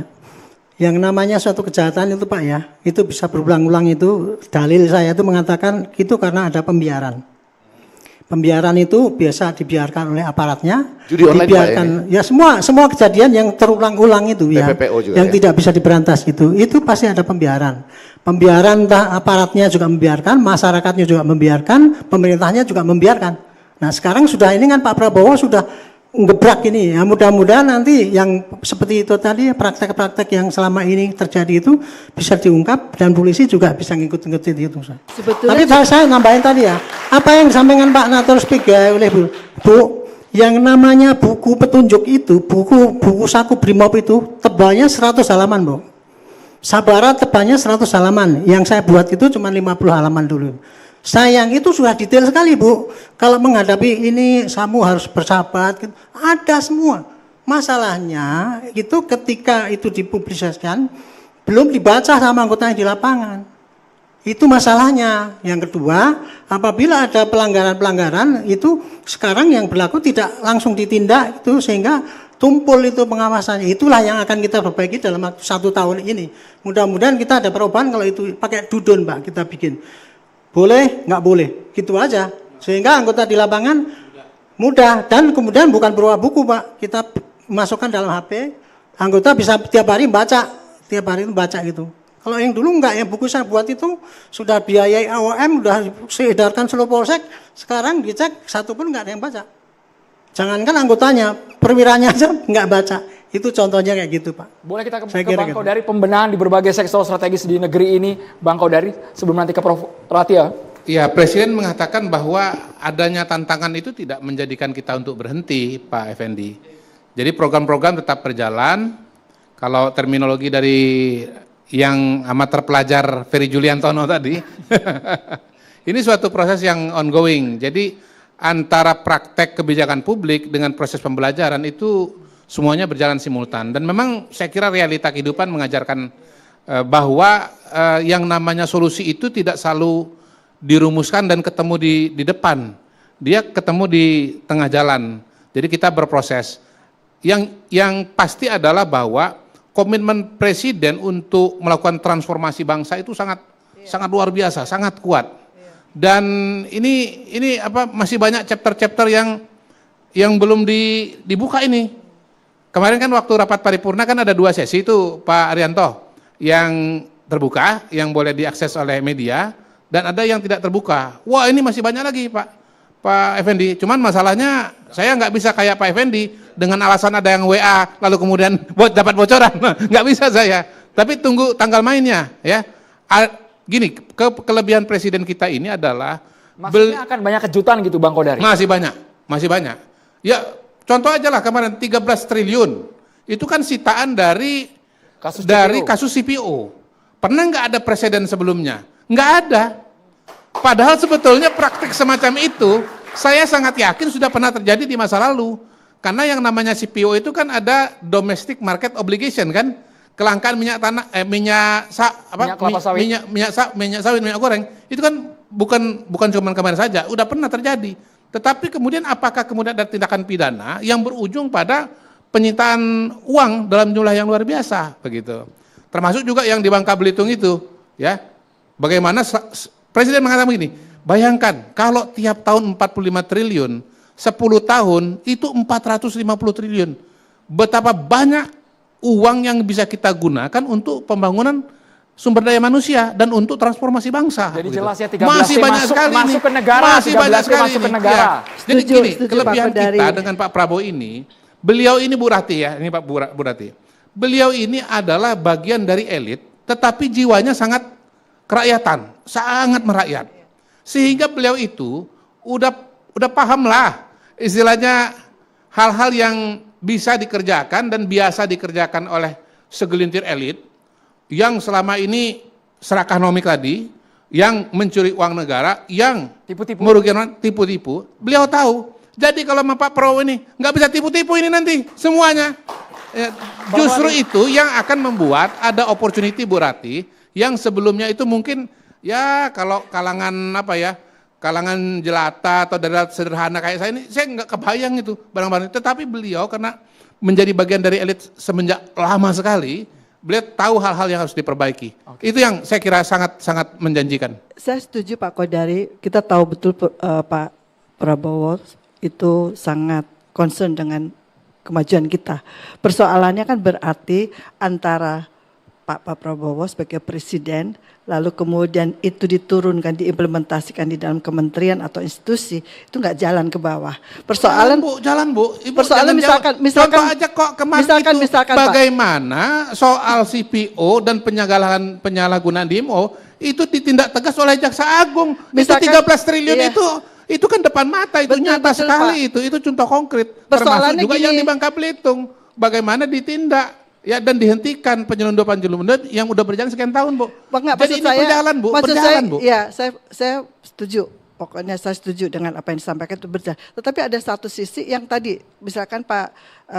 Yang namanya suatu kejahatan itu Pak ya, itu bisa berulang-ulang itu, dalil saya itu mengatakan itu karena ada pembiaran. Pembiaran itu biasa dibiarkan oleh aparatnya, judi online dibiarkan ya semua kejadian yang terulang-ulang itu ya, juga, yang tidak bisa diberantas itu pasti ada pembiaran. Pembiaran entah aparatnya juga membiarkan, masyarakatnya juga membiarkan, pemerintahnya juga membiarkan. Nah sekarang sudah ini kan Pak Prabowo sudah ngebrak ini ya, mudah-mudahan nanti yang seperti itu tadi praktek-praktek yang selama ini terjadi itu bisa diungkap dan polisi juga bisa ngikut-ngikutin itu. Sebetulnya tapi saya nambahin tadi ya, apa yang disampaikan Pak Nator Spiga oleh Bu, Yang namanya buku petunjuk itu, buku saku Brimob itu tebalnya 100 halaman, Bu. Sabara tebalnya 100 halaman. Yang saya buat itu cuma 50 halaman dulu. Sayang itu sudah detail sekali, Bu. Kalau menghadapi ini kamu harus bersahabat, gitu. Ada semua. Masalahnya itu ketika itu dipublikasikan belum dibaca sama anggotanya di lapangan. Itu masalahnya. Yang kedua, apabila ada pelanggaran-pelanggaran itu sekarang yang berlaku tidak langsung ditindak itu sehingga tumpul itu pengawasannya. Itulah yang akan kita perbaiki dalam waktu 1 tahun ini. Mudah-mudahan kita ada perubahan kalau itu pakai dudun, Pak, kita bikin. Boleh, nggak boleh, gitu aja. Sehingga anggota di lapangan mudah dan kemudian bukan berupa buku, Pak. Kita masukkan dalam HP, anggota bisa tiap hari baca gitu. Kalau yang dulu enggak, yang buku saya buat itu sudah biayai AOM, sudah diedarkan seluruh polsek, sekarang dicek satu pun enggak ada yang baca. Jangankan anggotanya, perwiranya aja enggak baca. Itu contohnya kayak gitu, Pak. Boleh kita ke Bang Kodari, pembenahan di berbagai sektor strategis di negeri ini, Bang Kodari, sebelum nanti ke Prof. Ratia. Ya, Presiden mengatakan bahwa adanya tantangan itu tidak menjadikan kita untuk berhenti, Pak Effendi. Jadi program-program tetap berjalan. Kalau terminologi dari yang amat terpelajar Ferry Juliantono tadi, ini suatu proses yang ongoing. Jadi antara praktek kebijakan publik dengan proses pembelajaran itu semuanya berjalan simultan. Dan memang saya kira realita kehidupan mengajarkan bahwa yang namanya solusi itu tidak selalu dirumuskan dan ketemu di depan. Dia ketemu di tengah jalan. Jadi kita berproses. Yang pasti adalah bahwa komitmen Presiden untuk melakukan transformasi bangsa itu sangat luar biasa, sangat kuat. Dan ini masih banyak chapter-chapter yang belum dibuka ini. Kemarin kan waktu rapat paripurna kan ada 2 sesi itu, Pak Arianto, yang terbuka, yang boleh diakses oleh media, dan ada yang tidak terbuka. Wah, ini masih banyak lagi, Pak Effendi. Cuman masalahnya saya nggak bisa kayak Pak Effendi dengan alasan ada yang WA lalu kemudian dapat bocoran. Nggak bisa saya. Tapi tunggu tanggal mainnya, ya. Gini, kelebihan Presiden kita ini adalah maksudnya akan banyak kejutan gitu, Bang Kodari. Masih banyak. Ya, contoh aja lah kemarin 13 triliun. Itu kan sitaan dari kasus CPO. Pernah nggak ada presiden sebelumnya? Nggak ada. Padahal sebetulnya praktik semacam itu saya sangat yakin sudah pernah terjadi di masa lalu. Karena yang namanya CPO itu kan ada domestic market obligation kan, kelangkaan minyak sawit, minyak goreng, itu kan bukan cuma kemarin saja, udah pernah terjadi. Tetapi kemudian apakah kemudian ada tindakan pidana yang berujung pada penyitaan uang dalam jumlah yang luar biasa begitu. Termasuk juga yang di Bangka Belitung itu, ya. Bagaimana Presiden mengatakan begini, bayangkan kalau tiap tahun 45 triliun, 10 tahun itu 450 triliun. Betapa banyak uang yang bisa kita gunakan untuk pembangunan sumber daya manusia dan untuk transformasi bangsa. Jadi begitu. jelas ya 13 masih banyak sekali masuk ke negara, masih banyak sekali masuk ke ini. negara. Ya. Jadi gini, kelebihan Pak kita dengan Pak Prabowo ini, beliau ini Bu Rati ya, ini Pak Bu Rati. Beliau ini adalah bagian dari elit, tetapi jiwanya sangat kerakyatan, sangat merakyat. Sehingga beliau itu udah paham lah istilahnya hal-hal yang bisa dikerjakan dan biasa dikerjakan oleh segelintir elit yang selama ini serakah nomik tadi, yang mencuri uang negara, yang merugikan tipu-tipu, beliau tahu. Jadi kalau Pak Prabowo ini nggak bisa tipu-tipu ini nanti semuanya. Justru itu yang akan membuat ada opportunity Bu Rati yang sebelumnya itu mungkin ya kalau kalangan kalangan jelata atau daerah sederhana kayak saya ini, saya nggak kebayang itu barang-barang. Tetapi beliau karena menjadi bagian dari elit semenjak lama sekali, beliau tahu hal-hal yang harus diperbaiki. Itu yang saya kira sangat menjanjikan. Saya setuju Pak Kodari, kita tahu betul Pak Prabowo itu sangat concern dengan kemajuan kita. Persoalannya kan berarti antara Pak Prabowo sebagai presiden, lalu kemudian itu diturunkan, diimplementasikan di dalam kementerian atau institusi, itu nggak jalan ke bawah. Persoalan jalan Bu. Ibu persoalan misalkan contoh aja kok kemarin misalkan bagaimana soal CPO dan penyalahgunaan DMO itu ditindak tegas oleh Jaksa Agung. Misalkan, itu 13 triliun itu Itu kan depan mata, itu Betul, nyata betul, sekali itu contoh konkret. Termasuk Persoalannya juga gini. yang di Bangka Belitung, bagaimana ditindak ya dan dihentikan penyelundupan yang udah berjalan sekian tahun, Bu. Enggak, Jadi ini berjalan, Bu, maksud berjalan, saya, Bu. ya, saya setuju. Pokoknya saya setuju dengan apa yang disampaikan itu berjalan. Tetapi ada satu sisi yang tadi, misalkan Pak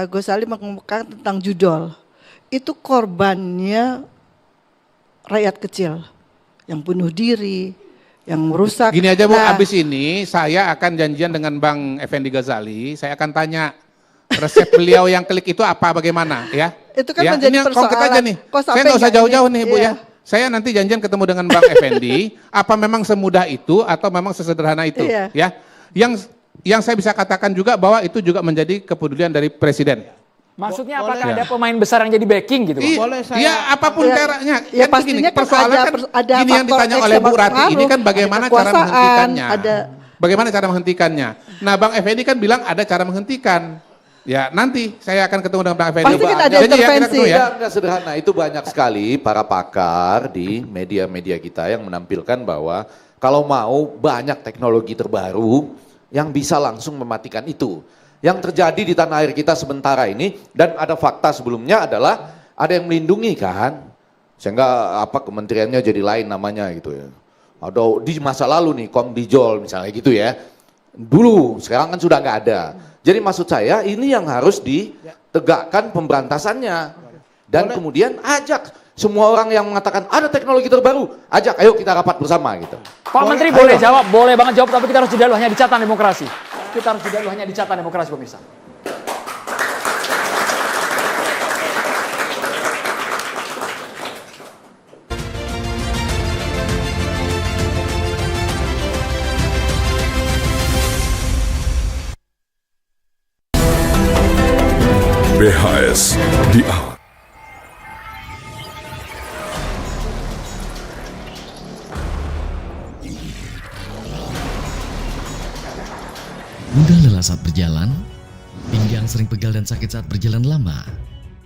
Ghazali mengemukakan tentang judol. Itu korbannya rakyat kecil yang bunuh diri, yang merusak. Gini aja, Bu, Nah, abis ini saya akan janjian dengan Bang Effendi Ghazali, saya akan tanya resep beliau yang klik itu apa, bagaimana, ya? Itu kan Ya, menjadi ini konkret persoalan. aja nih. Kok Saya sampai nggak usah nggak jauh-jauh ini? nih, Bu, Iya. ya. Saya nanti janjian ketemu dengan Bang Effendi, apa memang semudah itu atau memang sesederhana itu, Iya. ya? Yang saya bisa katakan juga bahwa itu juga menjadi kepedulian dari Presiden. Maksudnya Boleh. apakah ada pemain besar yang jadi backing gitu, Pak? Boleh saya- Iya, apapun Ya, caranya. ya Kan pastinya begini, kan persoalan ada gini yang faktor ditanya X oleh yang Bu Rati ini berpengaruh, kan bagaimana ada cara kekuasaan, menghentikannya. ada- Bagaimana cara menghentikannya. Nah, Bang Effendi kan bilang ada cara menghentikan. Ya, nanti saya akan ketemu dengan Bang Effendi. Pasti kan ada Janji ya, kita intervensi. ketemu ya. Enggak sederhana, itu banyak sekali para pakar di media-media kita yang menampilkan bahwa kalau mau banyak teknologi terbaru yang bisa langsung mematikan itu. Yang terjadi di tanah air kita sementara ini, dan ada fakta sebelumnya adalah ada yang melindungi kan, sehingga kementeriannya jadi lain namanya gitu ya. Atau di masa lalu nih, Komdijol misalnya gitu ya. Dulu, sekarang kan sudah nggak ada. Jadi maksud saya ini yang harus ditegakkan pemberantasannya. Dan kemudian ajak semua orang yang mengatakan ada teknologi terbaru, ajak ayo kita rapat bersama gitu. Pak Menteri boleh jawab, boleh banget jawab, tapi kita harus jeda dulu hanya di catatan demokrasi. Kita harus jeda dulu hanya di catatan demokrasi, pemirsa. BHS Dia. Mudah lelah saat berjalan, pinggang sering pegal dan sakit saat berjalan lama.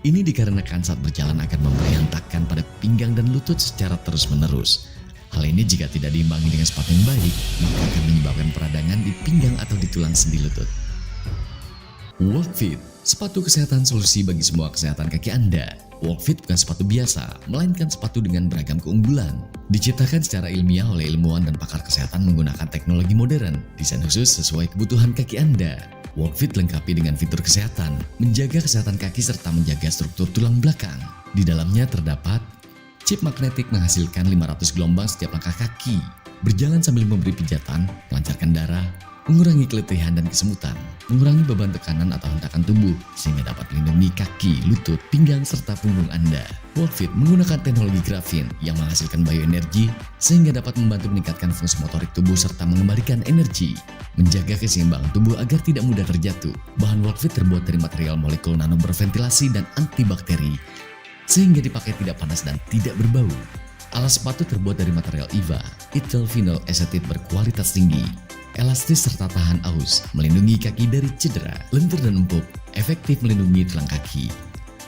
Ini dikarenakan saat berjalan akan memberi hentakan pada pinggang dan lutut secara terus-menerus. Hal ini jika tidak diimbangi dengan sepatu yang baik, maka akan menyebabkan peradangan di pinggang atau di tulang sendi lutut. Walkfit, sepatu kesehatan solusi bagi semua kesehatan kaki Anda. Walkfit bukan sepatu biasa, melainkan sepatu dengan beragam keunggulan. Diciptakan secara ilmiah oleh ilmuwan dan pakar kesehatan menggunakan teknologi modern, desain khusus sesuai kebutuhan kaki Anda. Walkfit dilengkapi dengan fitur kesehatan, menjaga kesehatan kaki serta menjaga struktur tulang belakang. Di dalamnya terdapat chip magnetik menghasilkan 500 gelombang setiap langkah kaki, berjalan sambil memberi pijatan, melancarkan darah, mengurangi keletihan dan kesemutan, mengurangi beban tekanan atau hentakan tubuh, sehingga dapat melindungi kaki, lutut, pinggang, serta punggung Anda. Walkfit menggunakan teknologi grafin yang menghasilkan bioenergi, sehingga dapat membantu meningkatkan fungsi motorik tubuh serta mengembalikan energi, menjaga keseimbangan tubuh agar tidak mudah terjatuh. Bahan Walkfit terbuat dari material molekul nano berventilasi dan antibakteri, sehingga dipakai tidak panas dan tidak berbau. Alas sepatu terbuat dari material EVA, ethyl vinyl acetate berkualitas tinggi, elastis serta tahan aus, melindungi kaki dari cedera, lentur dan empuk, efektif melindungi tulang kaki.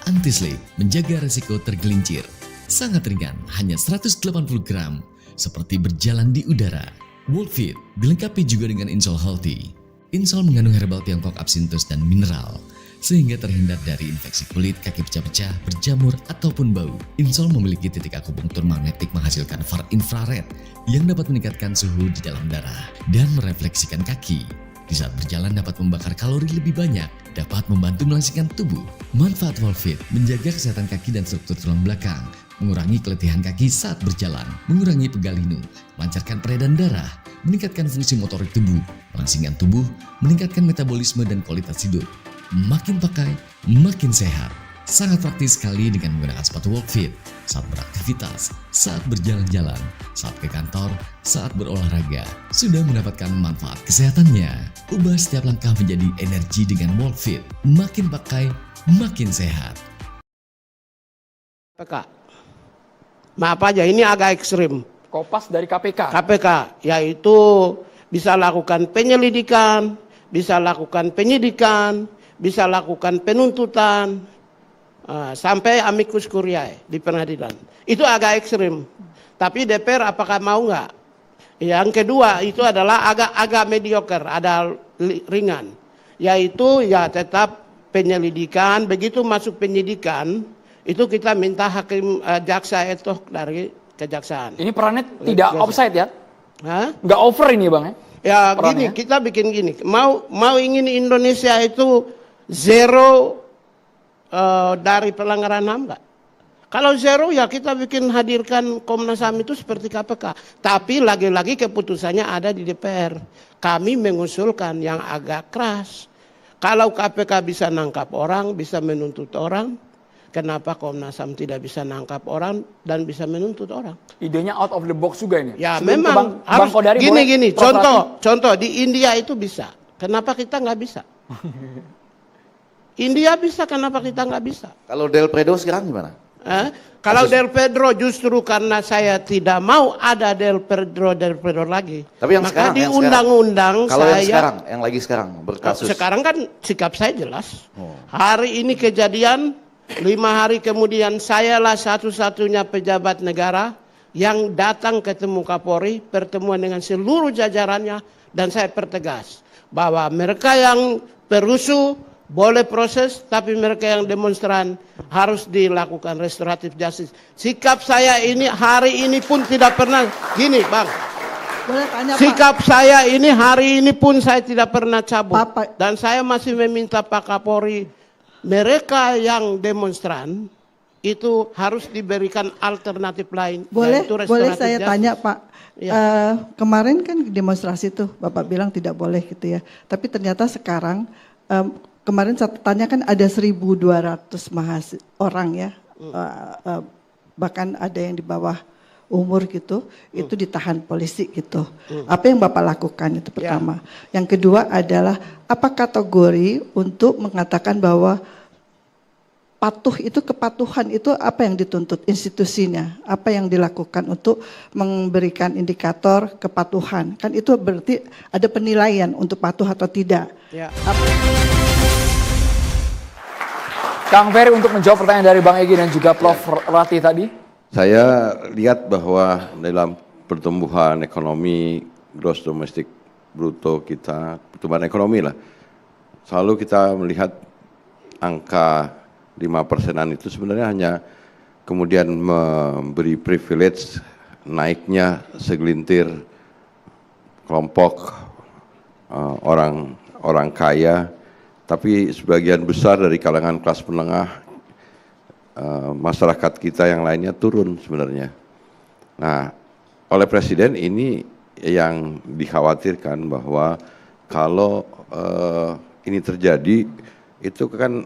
Anti-slip, menjaga resiko tergelincir, sangat ringan, hanya 180 gram, seperti berjalan di udara. Walkfit dilengkapi juga dengan insole healthy. Insole mengandung herbal Tiongkok absinthus dan mineral, sehingga terhindar dari infeksi kulit, kaki pecah-pecah, berjamur, ataupun bau. Insole memiliki titik akupunktur magnetik menghasilkan far infrared yang dapat meningkatkan suhu di dalam darah dan merefleksikan kaki. Di saat berjalan dapat membakar kalori lebih banyak, dapat membantu melangsingkan tubuh. Manfaat Walkfit menjaga kesehatan kaki dan struktur tulang belakang, mengurangi keletihan kaki saat berjalan, mengurangi pegal linu, melancarkan peredaran darah, meningkatkan fungsi motorik tubuh, melangsingkan tubuh, meningkatkan metabolisme dan kualitas hidup. Makin pakai, makin sehat. Sangat praktis sekali dengan menggunakan sepatu Walkfit saat beraktivitas, saat berjalan-jalan, saat ke kantor, saat berolahraga. Sudah mendapatkan manfaat kesehatannya. Ubah setiap langkah menjadi energi dengan Walkfit. Makin pakai, makin sehat. KPK. Maaf aja, ini agak ekstrim. Kopas dari KPK. KPK, yaitu bisa lakukan penyelidikan, bisa lakukan penyidikan, bisa lakukan penuntutan, sampai amicus curiae di pengadilan. Itu agak ekstrim. Tapi DPR apakah mau nggak? Yang kedua itu adalah agak mediocre, ada ringan, yaitu ya tetap penyelidikan. Begitu masuk penyidikan itu kita minta hakim jaksa itu dari kejaksaan. Ini perannya tidak offside ya? Hah? Nggak over ini Bang ya? Ya perannya. gini, kita bikin gini. Mau ingin Indonesia itu zero dari pelanggaran HAM enggak? Kalau zero ya kita bikin hadirkan Komnas HAM itu seperti KPK. Tapi lagi-lagi keputusannya ada di DPR. Kami mengusulkan yang agak keras. Kalau KPK bisa nangkap orang, bisa menuntut orang, kenapa Komnas HAM tidak bisa nangkap orang dan bisa menuntut orang? Idenya out of the box juga ini. Ya sebelum memang Bang harus Kodari gini. Contoh di India itu bisa. Kenapa kita nggak bisa? India bisa, kenapa kita nggak bisa? Kalau Del Pedro sekarang gimana? Kalau Del Pedro justru karena saya tidak mau ada Del Pedro lagi. Tapi yang maka sekarang, di undang-undang kalau saya yang lagi sekarang berkasus. Sekarang kan sikap saya jelas. Hari ini kejadian, 5 hari kemudian sayalah satu-satunya pejabat negara yang datang ketemu Kapolri, pertemuan dengan seluruh jajarannya, dan saya pertegas bahwa mereka yang perusuh boleh proses, tapi mereka yang demonstran harus dilakukan restoratif justice. Sikap saya ini hari ini pun tidak pernah gini, Bang. Boleh tanya, Sikap Pak? saya ini hari ini pun saya tidak pernah cabut. Pak. Dan saya masih meminta Pak Kapolri, mereka yang demonstran itu harus diberikan alternatif lain. Boleh saya justice. tanya Pak? Ya. Kemarin kan demonstrasi tuh Bapak bilang tidak boleh gitu ya. Tapi ternyata sekarang kemarin catatannya kan ada 1.200 orang ya, bahkan ada yang di bawah umur gitu, itu ditahan polisi gitu. Apa yang Bapak lakukan itu pertama. Yang kedua adalah apa kategori untuk mengatakan bahwa patuh itu, kepatuhan itu apa yang dituntut institusinya, apa yang dilakukan untuk memberikan indikator kepatuhan. Kan itu berarti ada penilaian untuk patuh atau tidak. Ya. Kang Ferry untuk menjawab pertanyaan dari Bang Egy dan juga Prof. Rati tadi. Saya lihat bahwa dalam pertumbuhan ekonomi, gross domestic bruto kita, pertumbuhan ekonomi lah, selalu kita melihat angka 5%-an itu sebenarnya hanya kemudian memberi privilege naiknya segelintir kelompok orang kaya, tapi sebagian besar dari kalangan kelas menengah, masyarakat kita yang lainnya turun sebenarnya. Nah, oleh Presiden ini yang dikhawatirkan bahwa kalau ini terjadi, itu kan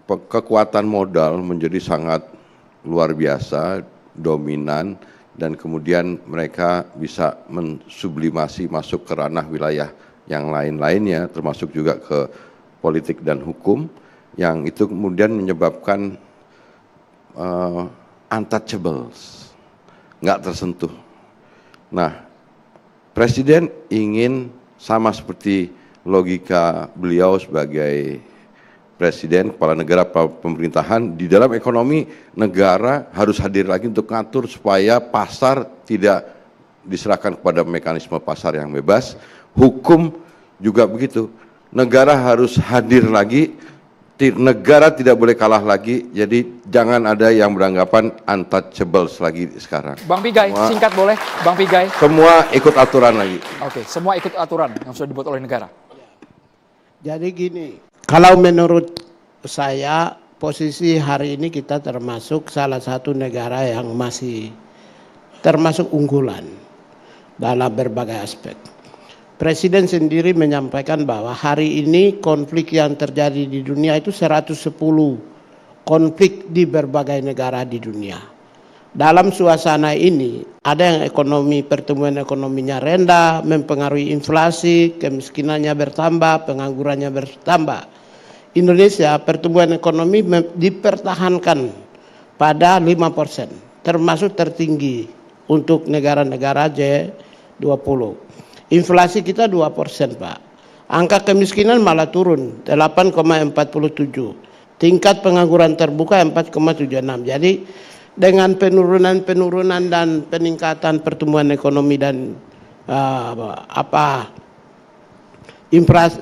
kekuatan modal menjadi sangat luar biasa, dominan, dan kemudian mereka bisa mensublimasi masuk ke ranah wilayah yang lain-lainnya, termasuk juga ke politik dan hukum, yang itu kemudian menyebabkan untouchables, nggak tersentuh. Nah, Presiden ingin sama seperti logika beliau sebagai Presiden, kepala negara, pemerintahan, di dalam ekonomi negara harus hadir lagi untuk ngatur supaya pasar tidak diserahkan kepada mekanisme pasar yang bebas. Hukum juga begitu. Negara harus hadir lagi, negara tidak boleh kalah lagi, jadi jangan ada yang beranggapan untouchables lagi sekarang. Bang Pigai, singkat boleh? Bang Pigai. Semua ikut aturan lagi. Oke, semua ikut aturan yang sudah dibuat oleh negara. Jadi gini, kalau menurut saya posisi hari ini kita termasuk salah satu negara yang masih termasuk unggulan dalam berbagai aspek. Presiden sendiri menyampaikan bahwa hari ini konflik yang terjadi di dunia itu 110 konflik di berbagai negara di dunia. Dalam suasana ini ada yang pertumbuhan ekonominya rendah, mempengaruhi inflasi, kemiskinannya bertambah, penganggurannya bertambah. Indonesia pertumbuhan ekonomi dipertahankan pada 5%, termasuk tertinggi untuk negara-negara G20. Inflasi kita 2%, Pak. Angka kemiskinan malah turun 8,47. Tingkat pengangguran terbuka 4,76. Jadi dengan penurunan dan peningkatan pertumbuhan ekonomi dan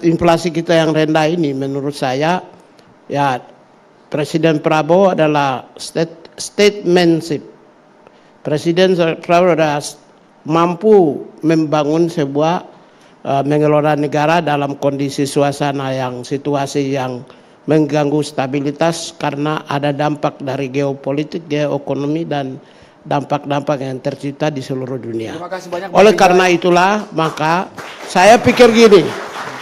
inflasi kita yang rendah ini, menurut saya ya Presiden Prabowo adalah statementship. Presiden Prabowo adalah mampu membangun sebuah mengelola negara dalam kondisi suasana yang situasi yang mengganggu stabilitas karena ada dampak dari geopolitik, geoekonomi dan dampak-dampak yang tercipta di seluruh dunia. Terima kasih banyak. Oleh karena itulah maka saya pikir gini,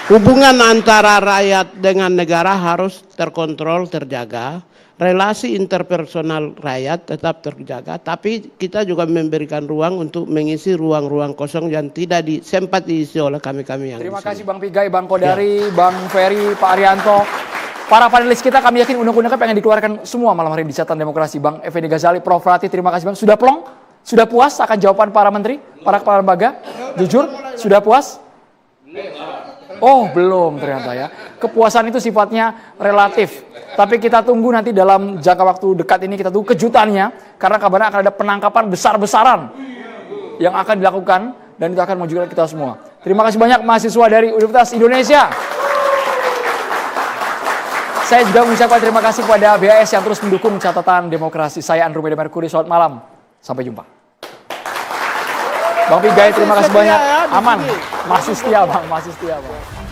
hubungan antara rakyat dengan negara harus terkontrol, terjaga. Relasi interpersonal rakyat tetap terjaga, tapi kita juga memberikan ruang untuk mengisi ruang-ruang kosong yang tidak sempat diisi oleh kami-kami yang Terima kasih Bang Pigai, Bang Kodari, Bang Ferry, Pak Arianto. Para panelis kita kami yakin undang-undangnya pengen dikeluarkan semua malam hari di Catatan Demokrasi. Bang Effendi Ghazali, Prof. Rati, terima kasih Bang. Sudah plong? Sudah puas akan jawaban para menteri, para kepala lembaga? Jujur, sudah puas? Oh, belum ternyata ya. Kepuasan itu sifatnya relatif. Tapi kita tunggu nanti dalam jangka waktu dekat ini, kita tunggu kejutannya. Karena kabarnya akan ada penangkapan besar-besaran yang akan dilakukan. Dan itu akan menunjukkan kita semua. Terima kasih banyak mahasiswa dari Universitas Indonesia. Saya juga mengucapkan terima kasih kepada BAS yang terus mendukung Catatan Demokrasi. Saya Andromeda Mercury, selamat malam. Sampai jumpa. Bang Pigai, terima kasih banyak. Aman. Masih setia Bang, masih setia Bang.